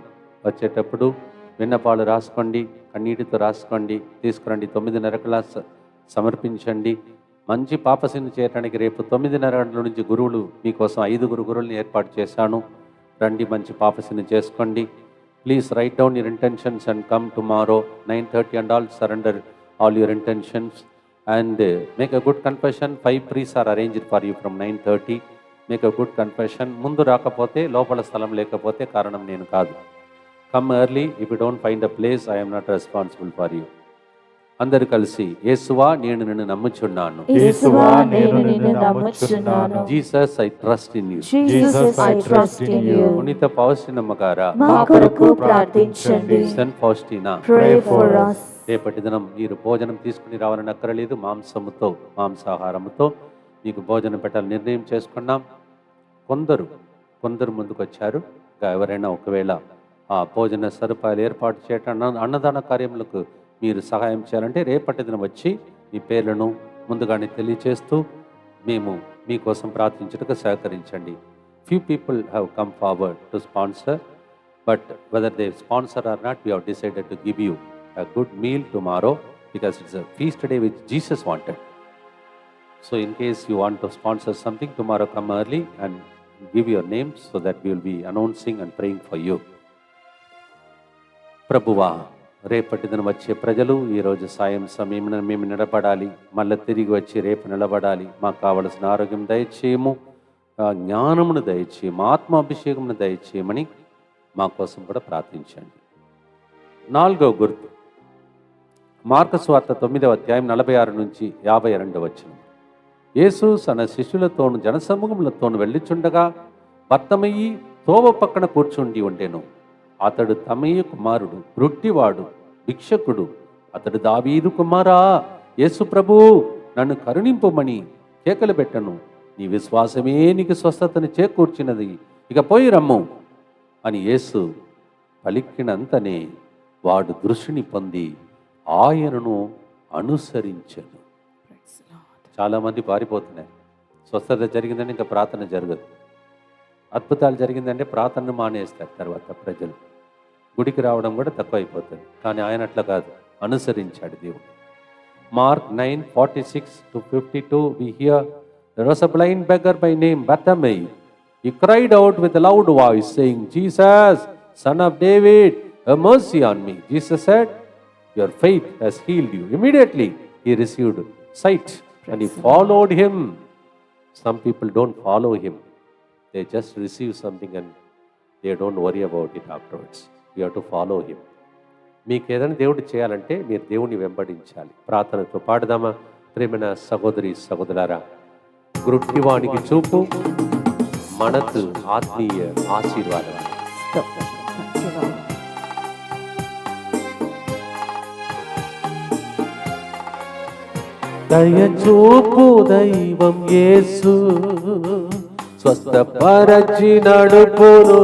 వచ్చేటప్పుడు విన్నపాలు రాసుకోండి, కన్నీటితో రాసుకోండి, తీసుకురండి. 9:30 సమర్పించండి. మంచి పాపసిని చేయడానికి రేపు 9:30 గంటల నుంచి గురువులు మీకోసం 5 గురువుల్ని ఏర్పాటు చేశాను. రండి, మంచి పాపసిని చేసుకోండి. Please right down your intentions and come tomorrow 9:30 and all surrender all your intentions and make a good confession. 5 priests are arranged for you from 9:30. Make a good confession. ముందు రాకపోతే, లోపల స్థలం లేకపోతే కారణం నేను కాదు. Come early. If you don't find a place, I am not responsible for you. అందరు కలిసి యేసువా నేను నిన్ను నమ్ముచున్నాను. Jesus I trust in you. పునీత ఫౌస్టినమ్మ గారా మా కొరకు ప్రార్థించండి. Saint Faustina Pray for us. రేపటి దినం మీరు భోజనం తీసుకుని రావాలని అక్కరలేదు. మాంసాహారముతో మీకు భోజనం పెట్టాలని నిర్ణయం చేసుకున్నాం. కొందరు ముందుకు వచ్చారు. ఇంకా ఎవరైనా ఒకవేళ ఆ భోజన సదుపాయాలు ఏర్పాటు చేయటం, అన్నదాన కార్యములకు మీరు సహాయం చేయాలంటే రేపటి దినం వచ్చి మీ పేర్లను ముందుగానే తెలియచేస్తూ మేము మీకోసం ప్రార్థించడానికి సహకరించండి. Few people have come forward to sponsor, But whether they sponsor or not, we have decided to give you a good meal tomorrow because it's a feast day which Jesus wanted. So in case you want to sponsor something, tomorrow come early and give your names so that we will be announcing and praying for you. ప్రభువా, రేపటి దినం వచ్చే ప్రజలు ఈరోజు సాయం సమయమున మేము నిలబడాలి, మళ్ళీ తిరిగి వచ్చి రేపు నిలబడాలి. మాకు కావలసిన ఆరోగ్యం దయచేయము, జ్ఞానమును దయచేయము, ఆత్మ అభిషేకమును దయచేయమని మా కోసం కూడా ప్రార్థించండి. 4వ గుర్తు మార్కు సువార్త 9వ అధ్యాయం 46 నుంచి 52 వచనం. యేసు తన శిష్యులతోను జనసమూహములతోను వెళ్ళిచుండగా బర్తమయి తోవ పక్కన కూర్చుండి ఉండెను. అతడు తమయి కుమారుడు, గ్రుడ్డివాడు, భిక్షకుడు. అతడు దావీదు కుమారా, యేసు ప్రభు నన్ను కరుణింపుమని కేకలు పెట్టను. నీ విశ్వాసమే నీకు స్వస్థతను చేకూర్చినది, ఇక పోయి రమ్ము అని యేసు పలికినంతనే వాడు దృష్టిని పొంది ఆయనను అనుసరించను. చాలామంది పారిపోతున్నారు. స్వస్థత జరిగిందంటే ఇంకా ప్రార్థన జరగదు. అద్భుతాలు జరిగిందంటే ప్రార్థన మానేస్తారు. తర్వాత ప్రజలు గుడికి రావడం కూడా తక్కువ అయిపోతుంది. కానీ ఆయన అట్లా కాదు, అనుసరించాడు దేవుడు. Mark 9:46-52 we hear there was a blind beggar by name Bartimaeus. He cried out with a loud voice saying, Jesus, son of David, have mercy on me. Jesus said, your faith has healed you. Immediately he received sight and he followed him. Some people don't follow him. They just receive something and they don't worry about it afterwards. We have to follow him. మీకు ఏదైనా దేవుడు చేయాలంటే మీరు దేవుని వెంబడించాలి. ప్రార్థనతో పాడుదామా? ప్రేమైన సహోదరి సహోదరులారా, గ్రుడ్డివానికి చూపు మనకు ఆత్మీయ ఆశీర్వాదం. దయచూపు దైవం యేసు, స్వస్థపరచి నడుపును.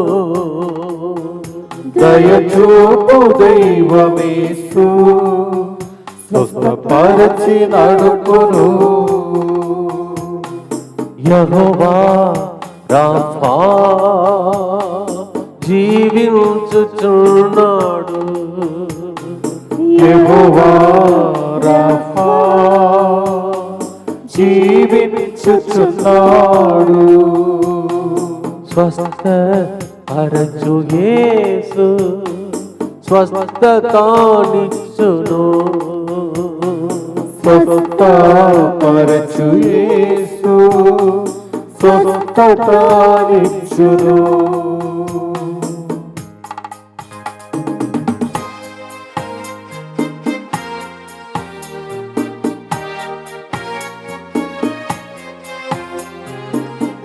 దయచూపు దైవమేసు, స్వస్థపరచి నడుపును. యెహోవా రాఫా జీవించుచున్నాడు. యెహోవా రాఫా జీవించుచున్నాడు. స్వస్థపరచు యేసు, స్వస్థతానిచ్చును. స్వస్థపరచు యేసు, స్వస్థతానిచ్చును.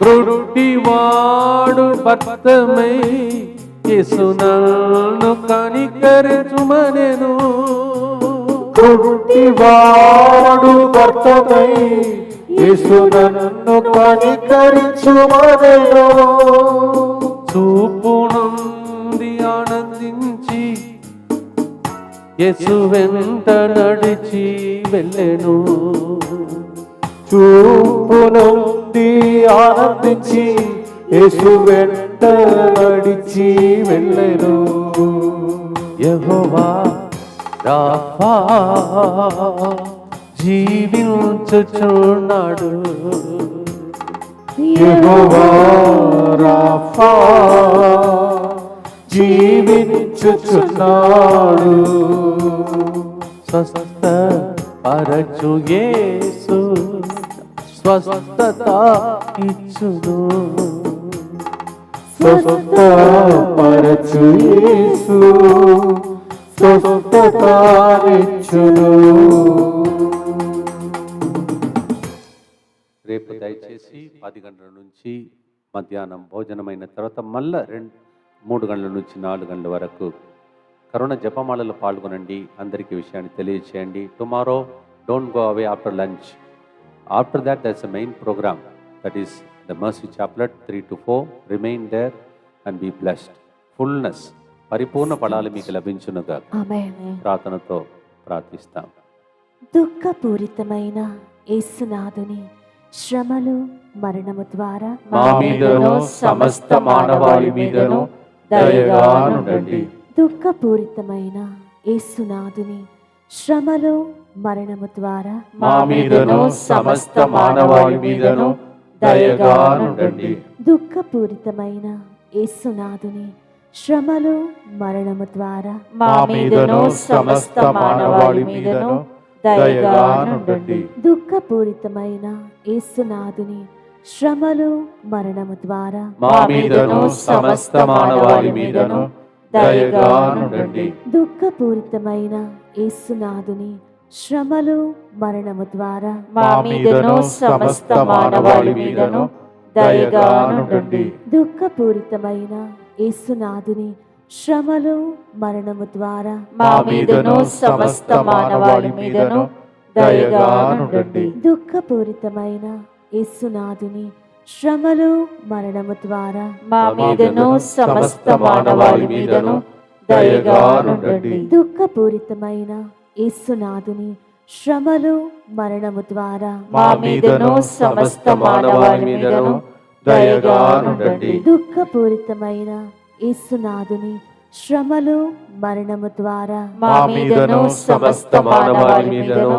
గ్రుడ్డివాడు బర్తిమేయు యేసు నన్ను కనికరించుమనెను. గ్రుడ్డివాడు బర్తిమేయు యేసు నన్ను కనికరించుమనెను. చూపు నుండి ఆనందించి యేసు వెంట నడిచి వెళ్ళెను. చూపు నుండి ఆనందించి యేసు వెంట నడిచి వెళ్ళెను. యెహోవా రాఫా జీవించుచున్నాడు. యెహోవా రాఫా జీవించుచున్నాడు. స్వస్థపరచు యేసు, స్వస్థత ఇచ్చును. స్వస్థపరచు యేసు, స్వస్థతానిచ్చును. రేపు దయచేసి 10 గంటల నుంచి మధ్యాహ్నం భోజనమైన తర్వాత మళ్ళా 3 గంటల నుంచి 4 గంటల వరకు కరోనా జపమాలలో పాల్గొనండి. అందరికీ విషయాన్ని తెలియచేయండి. Tomorrow don't go away after lunch. After that that's a main programme, that is the mercy chaplet 3 to 4. Remain there and be blessed. Fullness, పరిపూర్ణ ఫలాలు మీకు లభించునుగా. ప్రార్థనతో ప్రార్థిస్తాం. దుఃఖపూరితమైన యేసునాథుని శ్రమలు మరణము ద్వారా మా మీదను సమస్త మానవాళి మీదను దయగా నుండండి. దుఃఖపూరితమైన యేసునాథుని శ్రమలు మరణము ద్వారా మా మీదను సమస్త మానవాళి మీదను దయగా నుండండి. దుఃఖపూరితమైన యేసునాథుని శ్రమలు మరణము ద్వారా మా మీదను సమస్త మానవాళి మీదను దయగా నుండండి. దుఃఖపూరితమైన యేసునాథుని శ్రమలు మరణము ద్వారా మా మీదను సమస్త మానవాళి మీదను దయగా నుండండి. దుఃఖపూరితమైన యేసునాథుని శ్రమలు మరణము ద్వారా మా మీదను సమస్త మానవాళి మీదను దయగా నుండండి. దుఃఖపూరితమైన యేసునాథుని శ్రమలు మరణము ద్వారా మా మీదను సమస్త మానవాళి మీదను దయగా నుండండి. దుఃఖపూరితమైన యేసునాథుని శ్రమలు మరణము ద్వారా మా మీదను సమస్త మానవాళి మీదను దయగా నుండండి. దుఃఖపూరితమైన యేసునాథుని శ్రమలు మరణము ద్వారా మా మీదను సమస్త మానవాళి మీదను దయగా నుండండి. దుఃఖపూరితమైన యేసునాథుని శ్రమలు మరణము ద్వారా మా మీదను సమస్త మానవాళి మీదను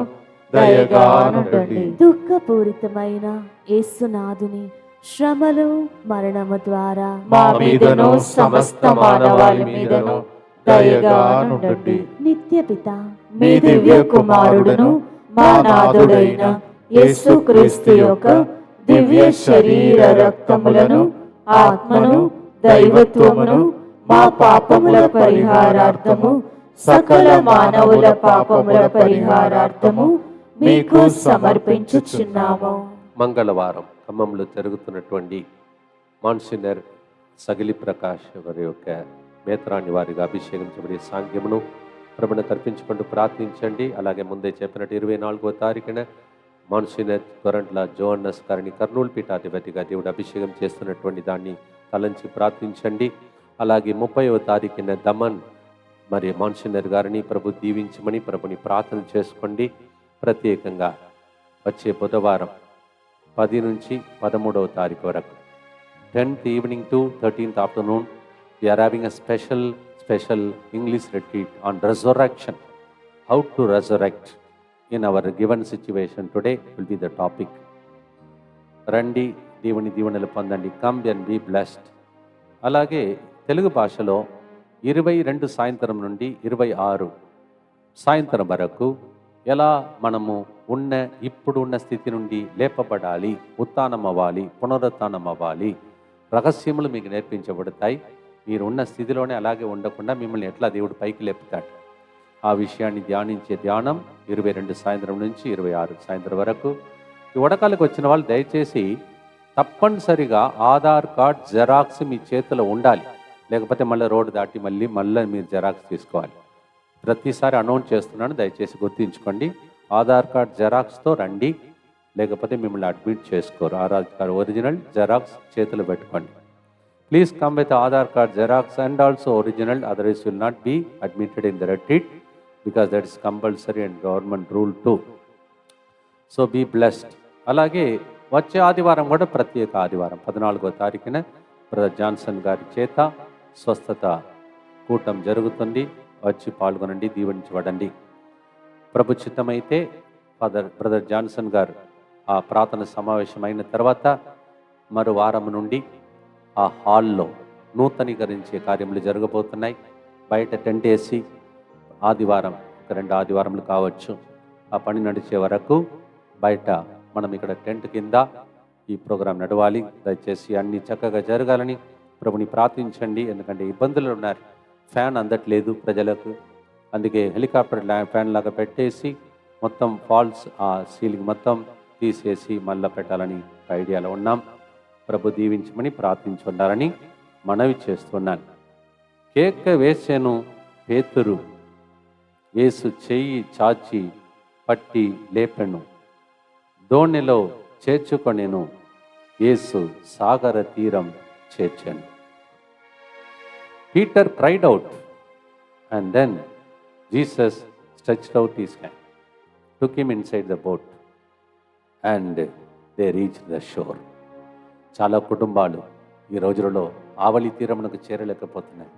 దయగా నుండండి. దుఃఖపూరితమైన యేసునాథుని శ్రమలు మరణము ద్వారా మా మీదను సమస్త మానవాళి మీదను దయగా నుండండి. నిత్యపిత మీ దివ్య కుమారుడును మా నాథుడైన యేసుక్రీస్తు యొక్క దివ్య శరీర రక్తములను ఆత్మను దైవత్వమును మా పాపముల పరిహారార్థము సకల మానవుల పాపముల పరిహారార్థము మీకు సమర్పించుచున్నాము. మంగళవారం ఖమ్మంలో జరుగుతున్నటువంటి మాన్సినర్ సగిలి ప్రకాష్ వారి యొక్క మేత్రాన్ని వారిగా అభిషేకించబడే సాంగ్యమును ప్రభుని కల్పించుకుంటూ ప్రార్థించండి. అలాగే ముందే చెప్పినట్టు 24వ తారీఖున మాన్సినర్ గొరంట్ల జోన్నస్ గారిని కర్నూలు పీఠాధిపతిగా దేవుడు అభిషేకం చేస్తున్నటువంటి దాన్ని తలంచి ప్రార్థించండి. అలాగే 30వ తారీఖున దమన్ మరి మాన్సినర్ గారిని ప్రభు దీవించమని ప్రభుని ప్రార్థన చేసుకోండి. ప్రత్యేకంగా వచ్చే బుధవారం 10 నుంచి 13వ తారీఖు వరకు 10th evening to 13th afternoon we are having a special English retreat on resurrection. How to resurrect in our given situation today will be the topic. రండి, దేవుని దీవెనలు పొందండి. Come and be blessed. అలాగే తెలుగు భాషలో 22 సాయంత్రం నుండి 26 సాయంత్రం వరకు ఎలా మనము ఇప్పుడు ఉన్న స్థితి నుండి లేపబడాలి, ఉత్థానం అవ్వాలి, పునరుత్థానం అవ్వాలి, రహస్యములు మీకు నేర్పించబడతాయి. మీరు ఉన్న స్థితిలోనే అలాగే ఉండకుండా మిమ్మల్ని ఎట్లా దేవుడు పైకి లేపుతాడు, ఆ విషయాన్ని ధ్యానించే ధ్యానం 22 సాయంత్రం నుంచి 26 సాయంత్రం వరకు. ఈ ఉడకాలకు వచ్చిన వాళ్ళు దయచేసి తప్పనిసరిగా ఆధార్ కార్డ్ జెరాక్స్ మీ చేతిలో ఉండాలి. లేకపోతే మళ్ళీ రోడ్డు దాటి మళ్ళీ మీరు జెరాక్స్ తీసుకోవాలి. ప్రతిసారి అనౌన్స్ చేస్తున్నాను, దయచేసి గుర్తుంచుకోండి. ఆధార్ కార్డ్ జెరాక్స్తో రండి, లేకపోతే మిమ్మల్ని అడ్మిట్ చేసుకోరు. ఆధార్ కార్డ్ ఒరిజినల్ జెరాక్స్ చేతులు పెట్టుకోండి. Please come with Aadhaar card xerox and also original, otherwise will not be admitted in the retreat because that is compulsory and government rule too. So be blessed. అలాగే వచ్చే ఆదివారం కూడా ప్రత్యేక ఆదివారం 14వ తారీఖున బ్రదర్ జాన్సన్ గారి చేత స్వస్థత కూటం జరుగుతుంది. వచ్చి పాల్గొనండి, దీవించబడండి. ప్రభు చిత్తమైతే బ్రదర్ జాన్సన్ గారు ఆ ప్రార్థన సమావేశం అయిన తర్వాత మరో వారం నుండి ఆ హాల్లో నూతనీకరించే కార్యములు జరగబోతున్నాయి. బయట టెంట్ వేసి ఆదివారం 2 ఆదివారములు కావచ్చు, ఆ పని నడిచే వరకు బయట మనం ఇక్కడ టెంట్ కింద ఈ ప్రోగ్రాం నడవాలి. దయచేసి అన్ని చక్కగా జరగాలని ప్రభుని ప్రార్థించండి. ఎందుకంటే ఇబ్బందులు ఉన్నారు, ఫ్యాన్ అందట్లేదు ప్రజలకు. అందుకే హెలికాప్టర్ ఫ్యాన్ లాగా పెట్టేసి మొత్తం ఫాల్స్ ఆ సీలింగ్ మొత్తం తీసేసి మళ్ళీ పెట్టాలని ఐడియాలో ఉన్నాం. ప్రభు దీవించమని ప్రార్థించున్నారని మనవి చేస్తున్నాను. కేక వేసేను పేతురు, యేసు చెయ్యి చాచి పట్టి లేపెను, దోణిలో చేర్చుకొనెను, యేసు సాగర తీరం చేర్చెను. Peter cried out, and then Jesus stretched out his hand, took him inside the boat, and they reached the shore. చాలా కుటుంబాలు ఈ రోజులలో ఆవలి తీరమునకు చేరలేకపోతున్నాయి.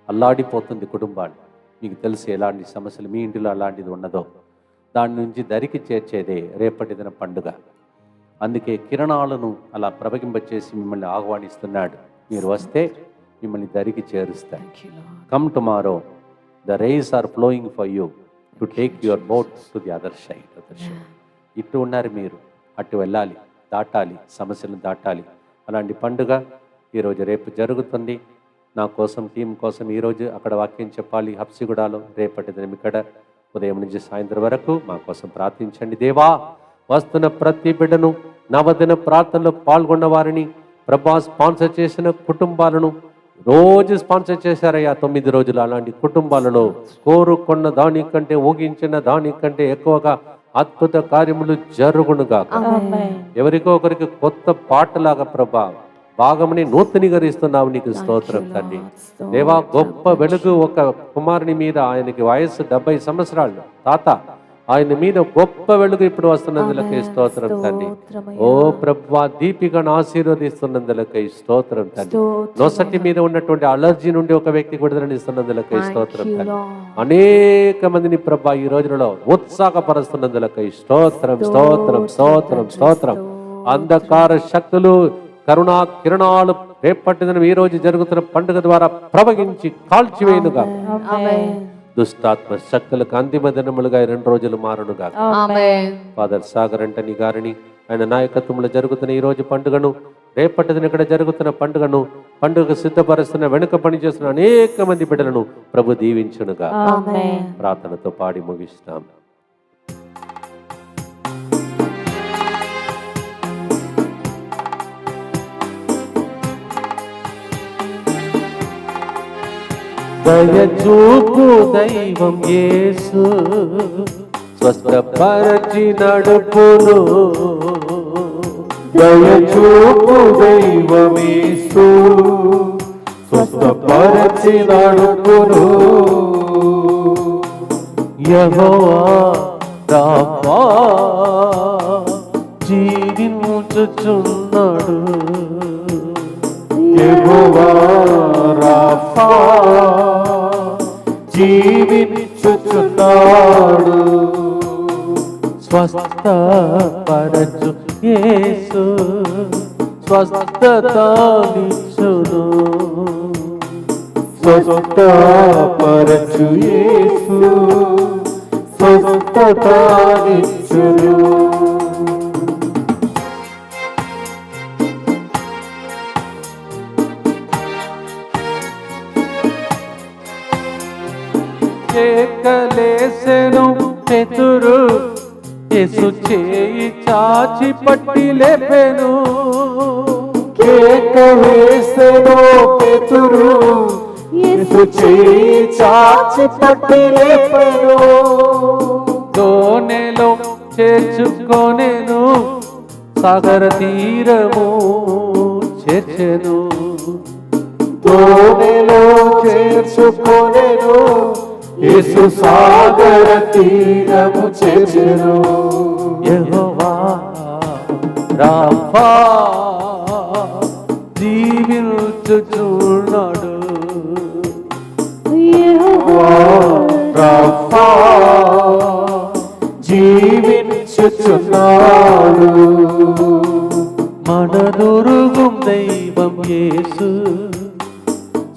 అల్లాడిపోతుంది కుటుంబాలు. మీకు తెలిసి ఎలాంటి సమస్యలు మీ ఇంటిలో అలాంటిది ఉన్నదో దాని నుంచి దరికి చేర్చేదే రేపటి దిన పండుగ. అందుకే కిరణాలను అలా ప్రవగింపచేసి మిమ్మల్ని ఆహ్వానిస్తున్నాడు. మీరు వస్తే మిమ్మల్ని దరికి చేరుస్తాడు. Come tomorrow, the rays are flowing for you to take your boat to the other side. ఇటు ఉన్నారు మీరు, అటు వెళ్ళాలి, దాటాలి, సమస్యలను దాటాలి. అలాంటి పండుగ ఈరోజు రేపు జరుగుతుంది. నా కోసం, టీం కోసం ఈరోజు అక్కడ వాక్యం చెప్పాలి హబ్సిగూడలో. రేపటి దినం ఇక్కడ ఉదయం నుంచి సాయంత్రం వరకు మా కోసం ప్రార్థించండి. దేవా, వస్తున్న ప్రతి బిడ్డను, నవదిన ప్రార్థనలో పాల్గొన్న వారిని, ప్రభా స్పాన్సర్ చేసిన కుటుంబాలను, రోజు స్పాన్సర్ చేశారయ్యా 9 రోజులు. అలాంటి కుటుంబాలలో కోరుకున్న దానికంటే, ఊహించిన దానికంటే ఎక్కువగా అద్భుత కార్యములు జరుగునుగా. ఎవరికో ఒకరికి కొత్త పాటలాగా ప్రభా భాగముని నూతనీకరిస్తున్నావు. నీకు స్తోత్రం తండ్రి. దేవా, గొప్ప వెలుగు ఒక కుమారుని మీద, ఆయనకి వయస్సు 70 సంవత్సరాలు తాత, ఆయన మీద గొప్ప వెలుగు ఇప్పుడు వస్తున్నందులకై స్తోత్రం తండ్రి. ఓ ప్రభువా, దీపికను ఆశీర్వదిస్తున్నందులకై స్తోత్రం తండ్రి. నొసటి మీద ఉన్నటువంటి అలర్జీ నుండి ఒక వ్యక్తి విడుదలని ఇస్తున్నందులకై స్తోత్రం తండ్రి. అనేక మందిని ప్రభా ఈ రోజులలో ఉత్సాహపరుస్తున్నందులకై స్తోత్రం స్తోత్రం స్తోత్రం స్తోత్రం. అంధకార శక్తులు కరుణా కిరణాలు రేపటి దినం ఈ రోజు జరుగుతున్న పండుగ ద్వారా ప్రవహించి కాల్చివేయునుగా. దుష్టాత్మ శక్తులకు అంతిమ దినములుగా 2 రోజులు మారునుగా. ఫాదర్ సాగర్ అంటని గారిని, ఆయన నాయకత్వంలో జరుగుతున్న ఈ రోజు పండుగను, రేపటి దిన ఇక్కడ జరుగుతున్న పండుగ సిద్ధపరుస్తున్న, వెనుక పని చేస్తున్న అనేక మంది బిడ్డలను ప్రభు దీవించునుగా. ప్రార్థనతో పాడి ముగిస్తాం. దయచూపు దైవం యేసు, స్వస్థపరచి నడుపును. దయచూపు దైవం యేసు, స్వస్థపరచి నడుపును. యెహోవా రాఫా జీవించుచున్నాడు. యెహోవా రాఫా జీవించుచున్నాడు. స్వస్థపరచు యేసు, స్వస్థతనిచ్చును. స్వస్థపరచు యేసు, స్వస్థతనిచ్చును. కేకలేసెను పెతురు, యేసు చేయి చాచి పట్టి లేపెను. కేకలేసెను పెతురు, యేసు చేయి చాచి పట్టి లేపెను. దోణిలో చేర్చుకొనెను, సాగర తీరము చేర్చెను. దోణిలో చేర్చుకొనెను, యేసు సాగర తీరము చేర్చెను. యెహోవా రాఫా జీవించుచున్నాడు. యెహోవా రాఫా జీవించుచున్నాడు. మనదురుగుం దైవం యేసు,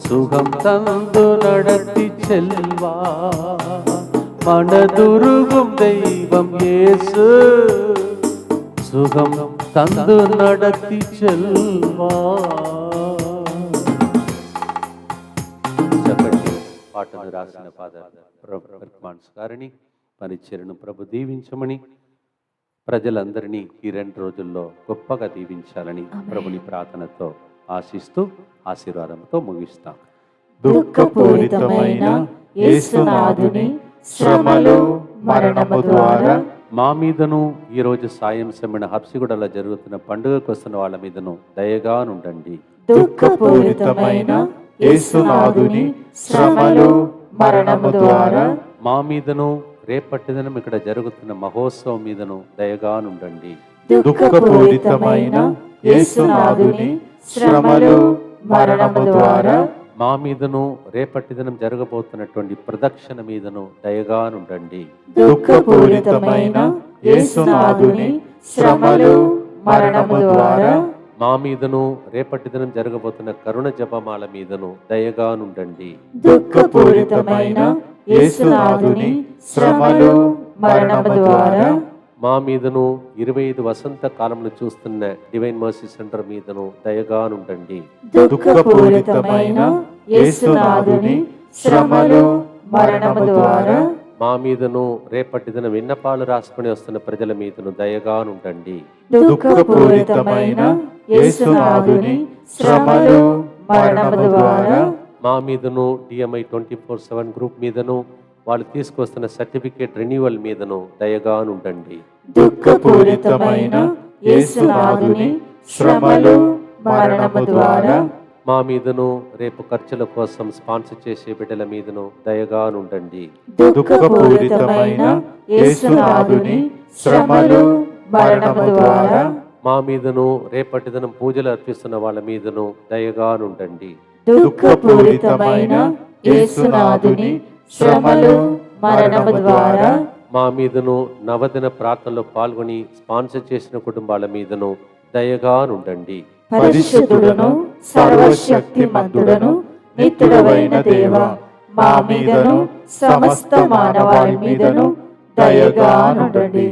సుఖం తందు నడத்தி செல்வா. మనదురుగుం దైవం యేసు, సుఖం తందు నడத்தி செல்வா. చక్కటి పాటను రాసిన ఫాదర్ బ్రహ్మాన్స్ గారిని, పరిచర్ను ప్రభు దీవించమని, ప్రజలందరినీ ఈ 2 రోజుల్లో గొప్పగా దీవించాలని ప్రభుని ప్రార్థనతో ఆశిస్తూ ఆశీర్వాదంతో ముగిస్తాం. దుఃఖపూరితమైన యేసునాథుని శ్రమలు మరణము ద్వారా మా మీదను ఈరోజు సాయం సమయన హబ్సిగూడలో జరుగుతున్న పండుగకు వస్తున్న వాళ్ళ మీదను దయగా నుండండి. దుఃఖపూరితమైన యేసునాథుని శ్రమలు మరణము ద్వారా మా మీదను రేపటి దినం ఇక్కడ జరుగుతున్న మహోత్సవం మీదను దయగా నుండండి. దుఃఖపూరితమైన యేసునాథుని శ్రమలు మరణము ద్వారా మా మీదను రేపటి దినం జరగబోతున్నటువంటి ప్రదక్షిణ మీదను దయగా నుండండి. దుఃఖపూరితమైన యేసునాథుని శ్రమలు మరణము ద్వారా మా మీదను రేపటి దినం జరగబోతున్న కరుణ జపమాల మీదను దయగా నుండండి. దుఃఖపూరితమైన యేసునాథుని శ్రమలు మరణము ద్వారా మా మీదను 25 వసంత కాలంలో చూస్తున్న డివైన్ మర్సీ సెంటర్ మీదను దయగా నుండండి. దుఃఖపూరితమైన యేసునాథుని శ్రమలు మరణము ద్వారా మా మీదను రేపటి దినం విన్నపాలు రాసుకుని వస్తున్న ప్రజల మీదను దయగా నుండండి. దుఃఖపూరితమైన యేసునాథుని శ్రమలు మరణము ద్వారా మా మీదను DMI 24/7 గ్రూప్ మీదను వాళ్ళు తీసుకొస్తున్న సర్టిఫికేట్ రెన్యువల్ మీదను దయగా నుండండి. దుఃఖపూరితమైన యేసునాథుని శ్రమలు మరణము ద్వారా మా మీదను రేపు ఖర్చుల కోసం స్పాన్సర్ చేసే బిడ్డల మీదను దయగా నుండండి. దుఃఖపూరితమైన యేసునాథుని శ్రమలు మరణము ద్వారా మా మీదను రేపటి దినం పూజలు అర్పిస్తున్న వాళ్ళ మీదను దయగా నుండండి. దుఃఖపూరితమైన యేసునాథుని శ్రమలు మరణము ద్వారా మా మీదను నవదిన ప్రార్థనలో పాల్గొని స్పాన్సర్ చేసిన కుటుంబాల మీదను దయగా నుండండి. పరిశుద్ధుడును సర్వశక్తిమంతుడును నిత్యుడవైన దేవ, మా మీదను సమస్త మానవాళి మీదను దయగా నుండండి.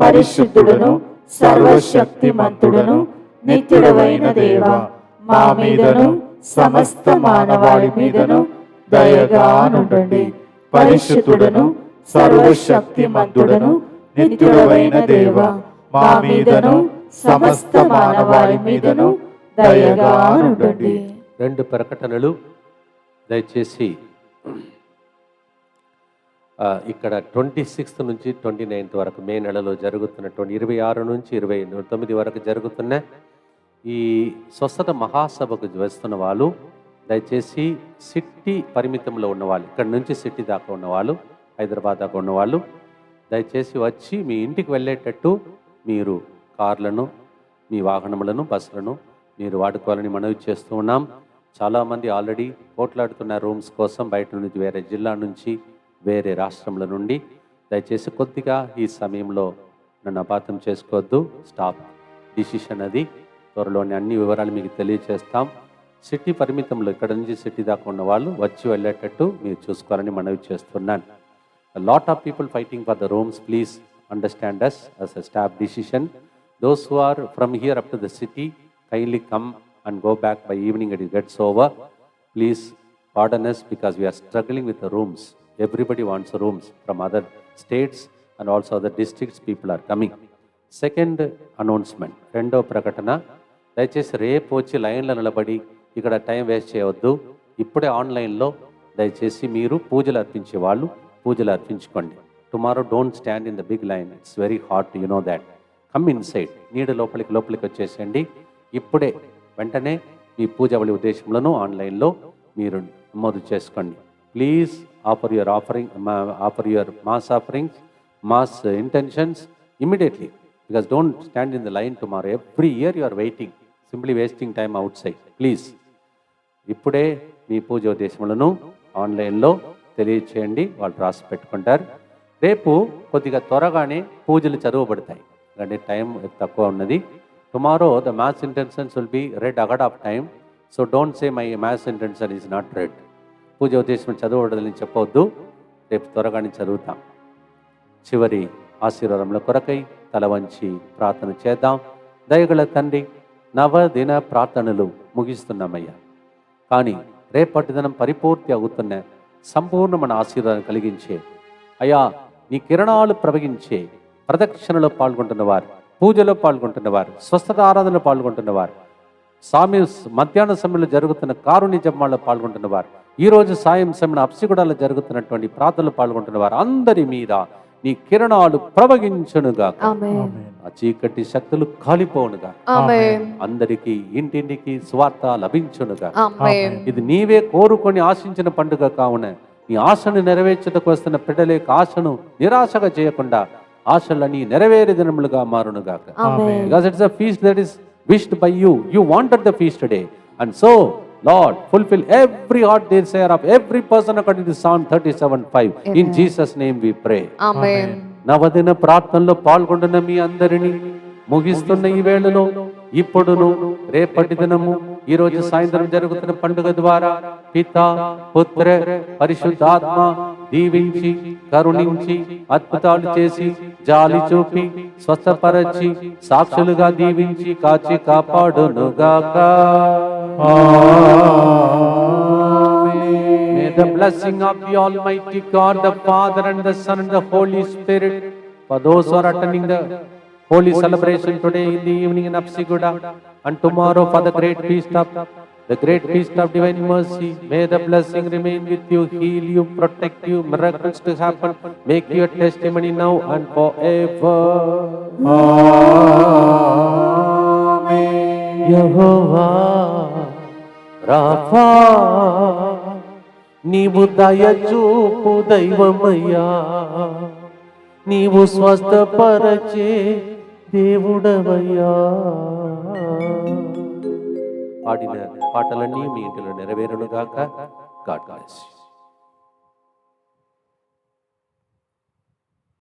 పరిశుద్ధుడును సర్వశక్తిమంతుడును నిత్యుడవైన దేవ, మా మీదను సమస్త మానవాళి మీదను దయగా నుండండి. పరిశుద్ధుడును సర్వశక్తిమంతుడును నిత్యుడవైన దేవ, మా మీదను సమస్త మానవాళి మీదను దయగా నుండండి. 2 ప్రకటనలు దయచేసి ఇక్కడ 26th నుంచి 29th వరకు మే నెలలో జరుగుతున్నటువంటి 26 నుంచి 29 వరకు జరుగుతున్న ఈ స్వస్థత మహాసభకు వస్తున్న వాళ్ళు దయచేసి సిటీ పరిమితంలో ఉన్నవాళ్ళు, ఇక్కడ నుంచి సిటీ దాకా ఉన్నవాళ్ళు, హైదరాబాద్ దాకా ఉన్నవాళ్ళు దయచేసి వచ్చి మీ ఇంటికి వెళ్ళేటట్టు మీరు కార్లను, మీ వాహనములను, బస్సులను మీరు వాడుకోవాలని మనవి చేస్తూ ఉన్నాం. చాలామంది ఆల్రెడీ పోట్లాడుతున్న రూమ్స్ కోసం బయట నుంచి, వేరే జిల్లా నుంచి, వేరే రాష్ట్రంల నుండి. దయచేసి కొద్దిగా ఈ సమయంలో నన్ను అపార్థం చేసుకోవద్దు. స్టాప్ డిసిషన్ అది. త్వరలోని అన్ని వివరాలు మీకు తెలియజేస్తాం. సిటీ పరిమితంలో ఇక్కడ నుంచి సిటీ దాకా ఉన్న వాళ్ళు వచ్చి వెళ్ళేటట్టు మీరు చూసుకోవాలని మనవి చేస్తున్నాను. Lot of people fighting for the rooms. Please understand us as a staff decision. Those who are from here up to the city, kindly come and go back by evening it gets over. Please pardon us because we are struggling with the rooms. Everybody wants rooms from other states and also other districts. People are coming. Second announcement, రెండో ప్రకటన, దయచేసి రేపు వచ్చి లైన్లో నిలబడి ఇక్కడ time waste చేయవద్దు. ఇప్పుడే ఆన్లైన్లో దయచేసి మీరు పూజలు అర్పించే వాళ్ళు పూజలు అర్పించుకోండి. Tomorrow don't stand in the big line, it's very hot, you know that. Come inside, నీడ లోపలికి వచ్చేసేయండి. ఇప్పుడే వెంటనే మీ పూజవళి ఉద్దేశంలోనూ ఆన్లైన్లో మీరు నమోదు చేసుకోండి. Please offer your mass offerings, mass intentions immediately, because don't stand in the line tomorrow. Every year you are waiting, simply wasting time outside. Please ఇప్పుడే మీ పూజ ఉద్దేశములను ఆన్లైన్లో తెలియచేయండి, వాళ్ళు రాసి పెట్టుకుంటారు. రేపు కొద్దిగా త్వరగానే పూజలు చదవబడతాయి, అంటే టైం తక్కువ ఉన్నది. Tomorrow the mass intentions will be read ahead of time. So don't say my mass intention is not read. పూజ ఉద్దేశం చదవబడదని చెప్పవద్దు, రేపు త్వరగానే చదువుతాం. చివరి ఆశీర్వాదముల కొరకై తల వంచి ప్రార్థన చేద్దాం. దయగల తండ్రి, నవదిన ప్రార్థనలు ముగిస్తున్నామయ్యా, కానీ రేపటి దినం పరిపూర్తి అవుతున్న సంపూర్ణమైన ఆశీర్వాదం కలిగించే అయ్యా, నీ కిరణాలు ప్రవహించే ప్రదక్షిణలో పాల్గొంటున్నవారు, పూజలో పాల్గొంటున్నవారు, స్వస్థత ఆరాధనలో పాల్గొంటున్నవారు, మధ్యాహ్న సమయంలో జరుగుతున్న కారుణ్య జపమాలలో పాల్గొంటున్నవారు, ఈరోజు సాయం సమయంలో అప్సిగూడలో జరుగుతున్నటువంటి ప్రార్థనలు పాల్గొంటున్నవారు అందరి మీద నీ కిరణాలు ప్రవహించునుగా, ఆ చీకటి శక్తులు కాలిపోనుగా, అందరికి ఇంటింటికి స్వార్థ లభించునుగా. ఇది నీవే కోరుకొని ఆశించిన పండుగ కావున నీ ఆశను నెరవేర్చుటకు వస్తున్న బిడ్డల యొక్క ఆశను నిరాశగా చేయకుండా ఆశలన్నీ నెరవేరే దినములుగా మారునుగాక. Because it's a feast that is wished by you. You wanted the feast today, and so Lord, fulfill every heart desire of every person according to Psalm 37:5. In Jesus' name we pray. Amen. నవదిన ప్రార్థనలో పాల్గొంటున్న మీ అందరినీ ముగిస్తున్న ఈ వేళలో ఇప్పుడును రేపటి దినము ఈ రోజు సాయంత్రం జరుగుతున్న పండుగ ద్వారా పిత పుత్ర పరిశుద్ధాత్మ దీవించి కరుణించి అద్భుతాలు చేసి జాలి చూపి స్వస్థపరచి సాక్షులుగా దీవించి కాచి కాపాడునుగాక. May the blessing of the Almighty God, the Father and the Son and the Holy Spirit, for those who are attending the holy celebration today in the evening in Apsiguda and tomorrow for the great feast of divine mercy, may the blessing remain with you, heal you, protect you, miracles to happen, make you a testimony now and forever. Jehovah Rapha, నీవు దయచూపు దైవమయ్యా, నీవు స్వస్థపరచే దేవుడవయ్యా. పాడిన పాటలన్నీ మీ ఇంటిలో నెరవేరునుగాక. God bless you.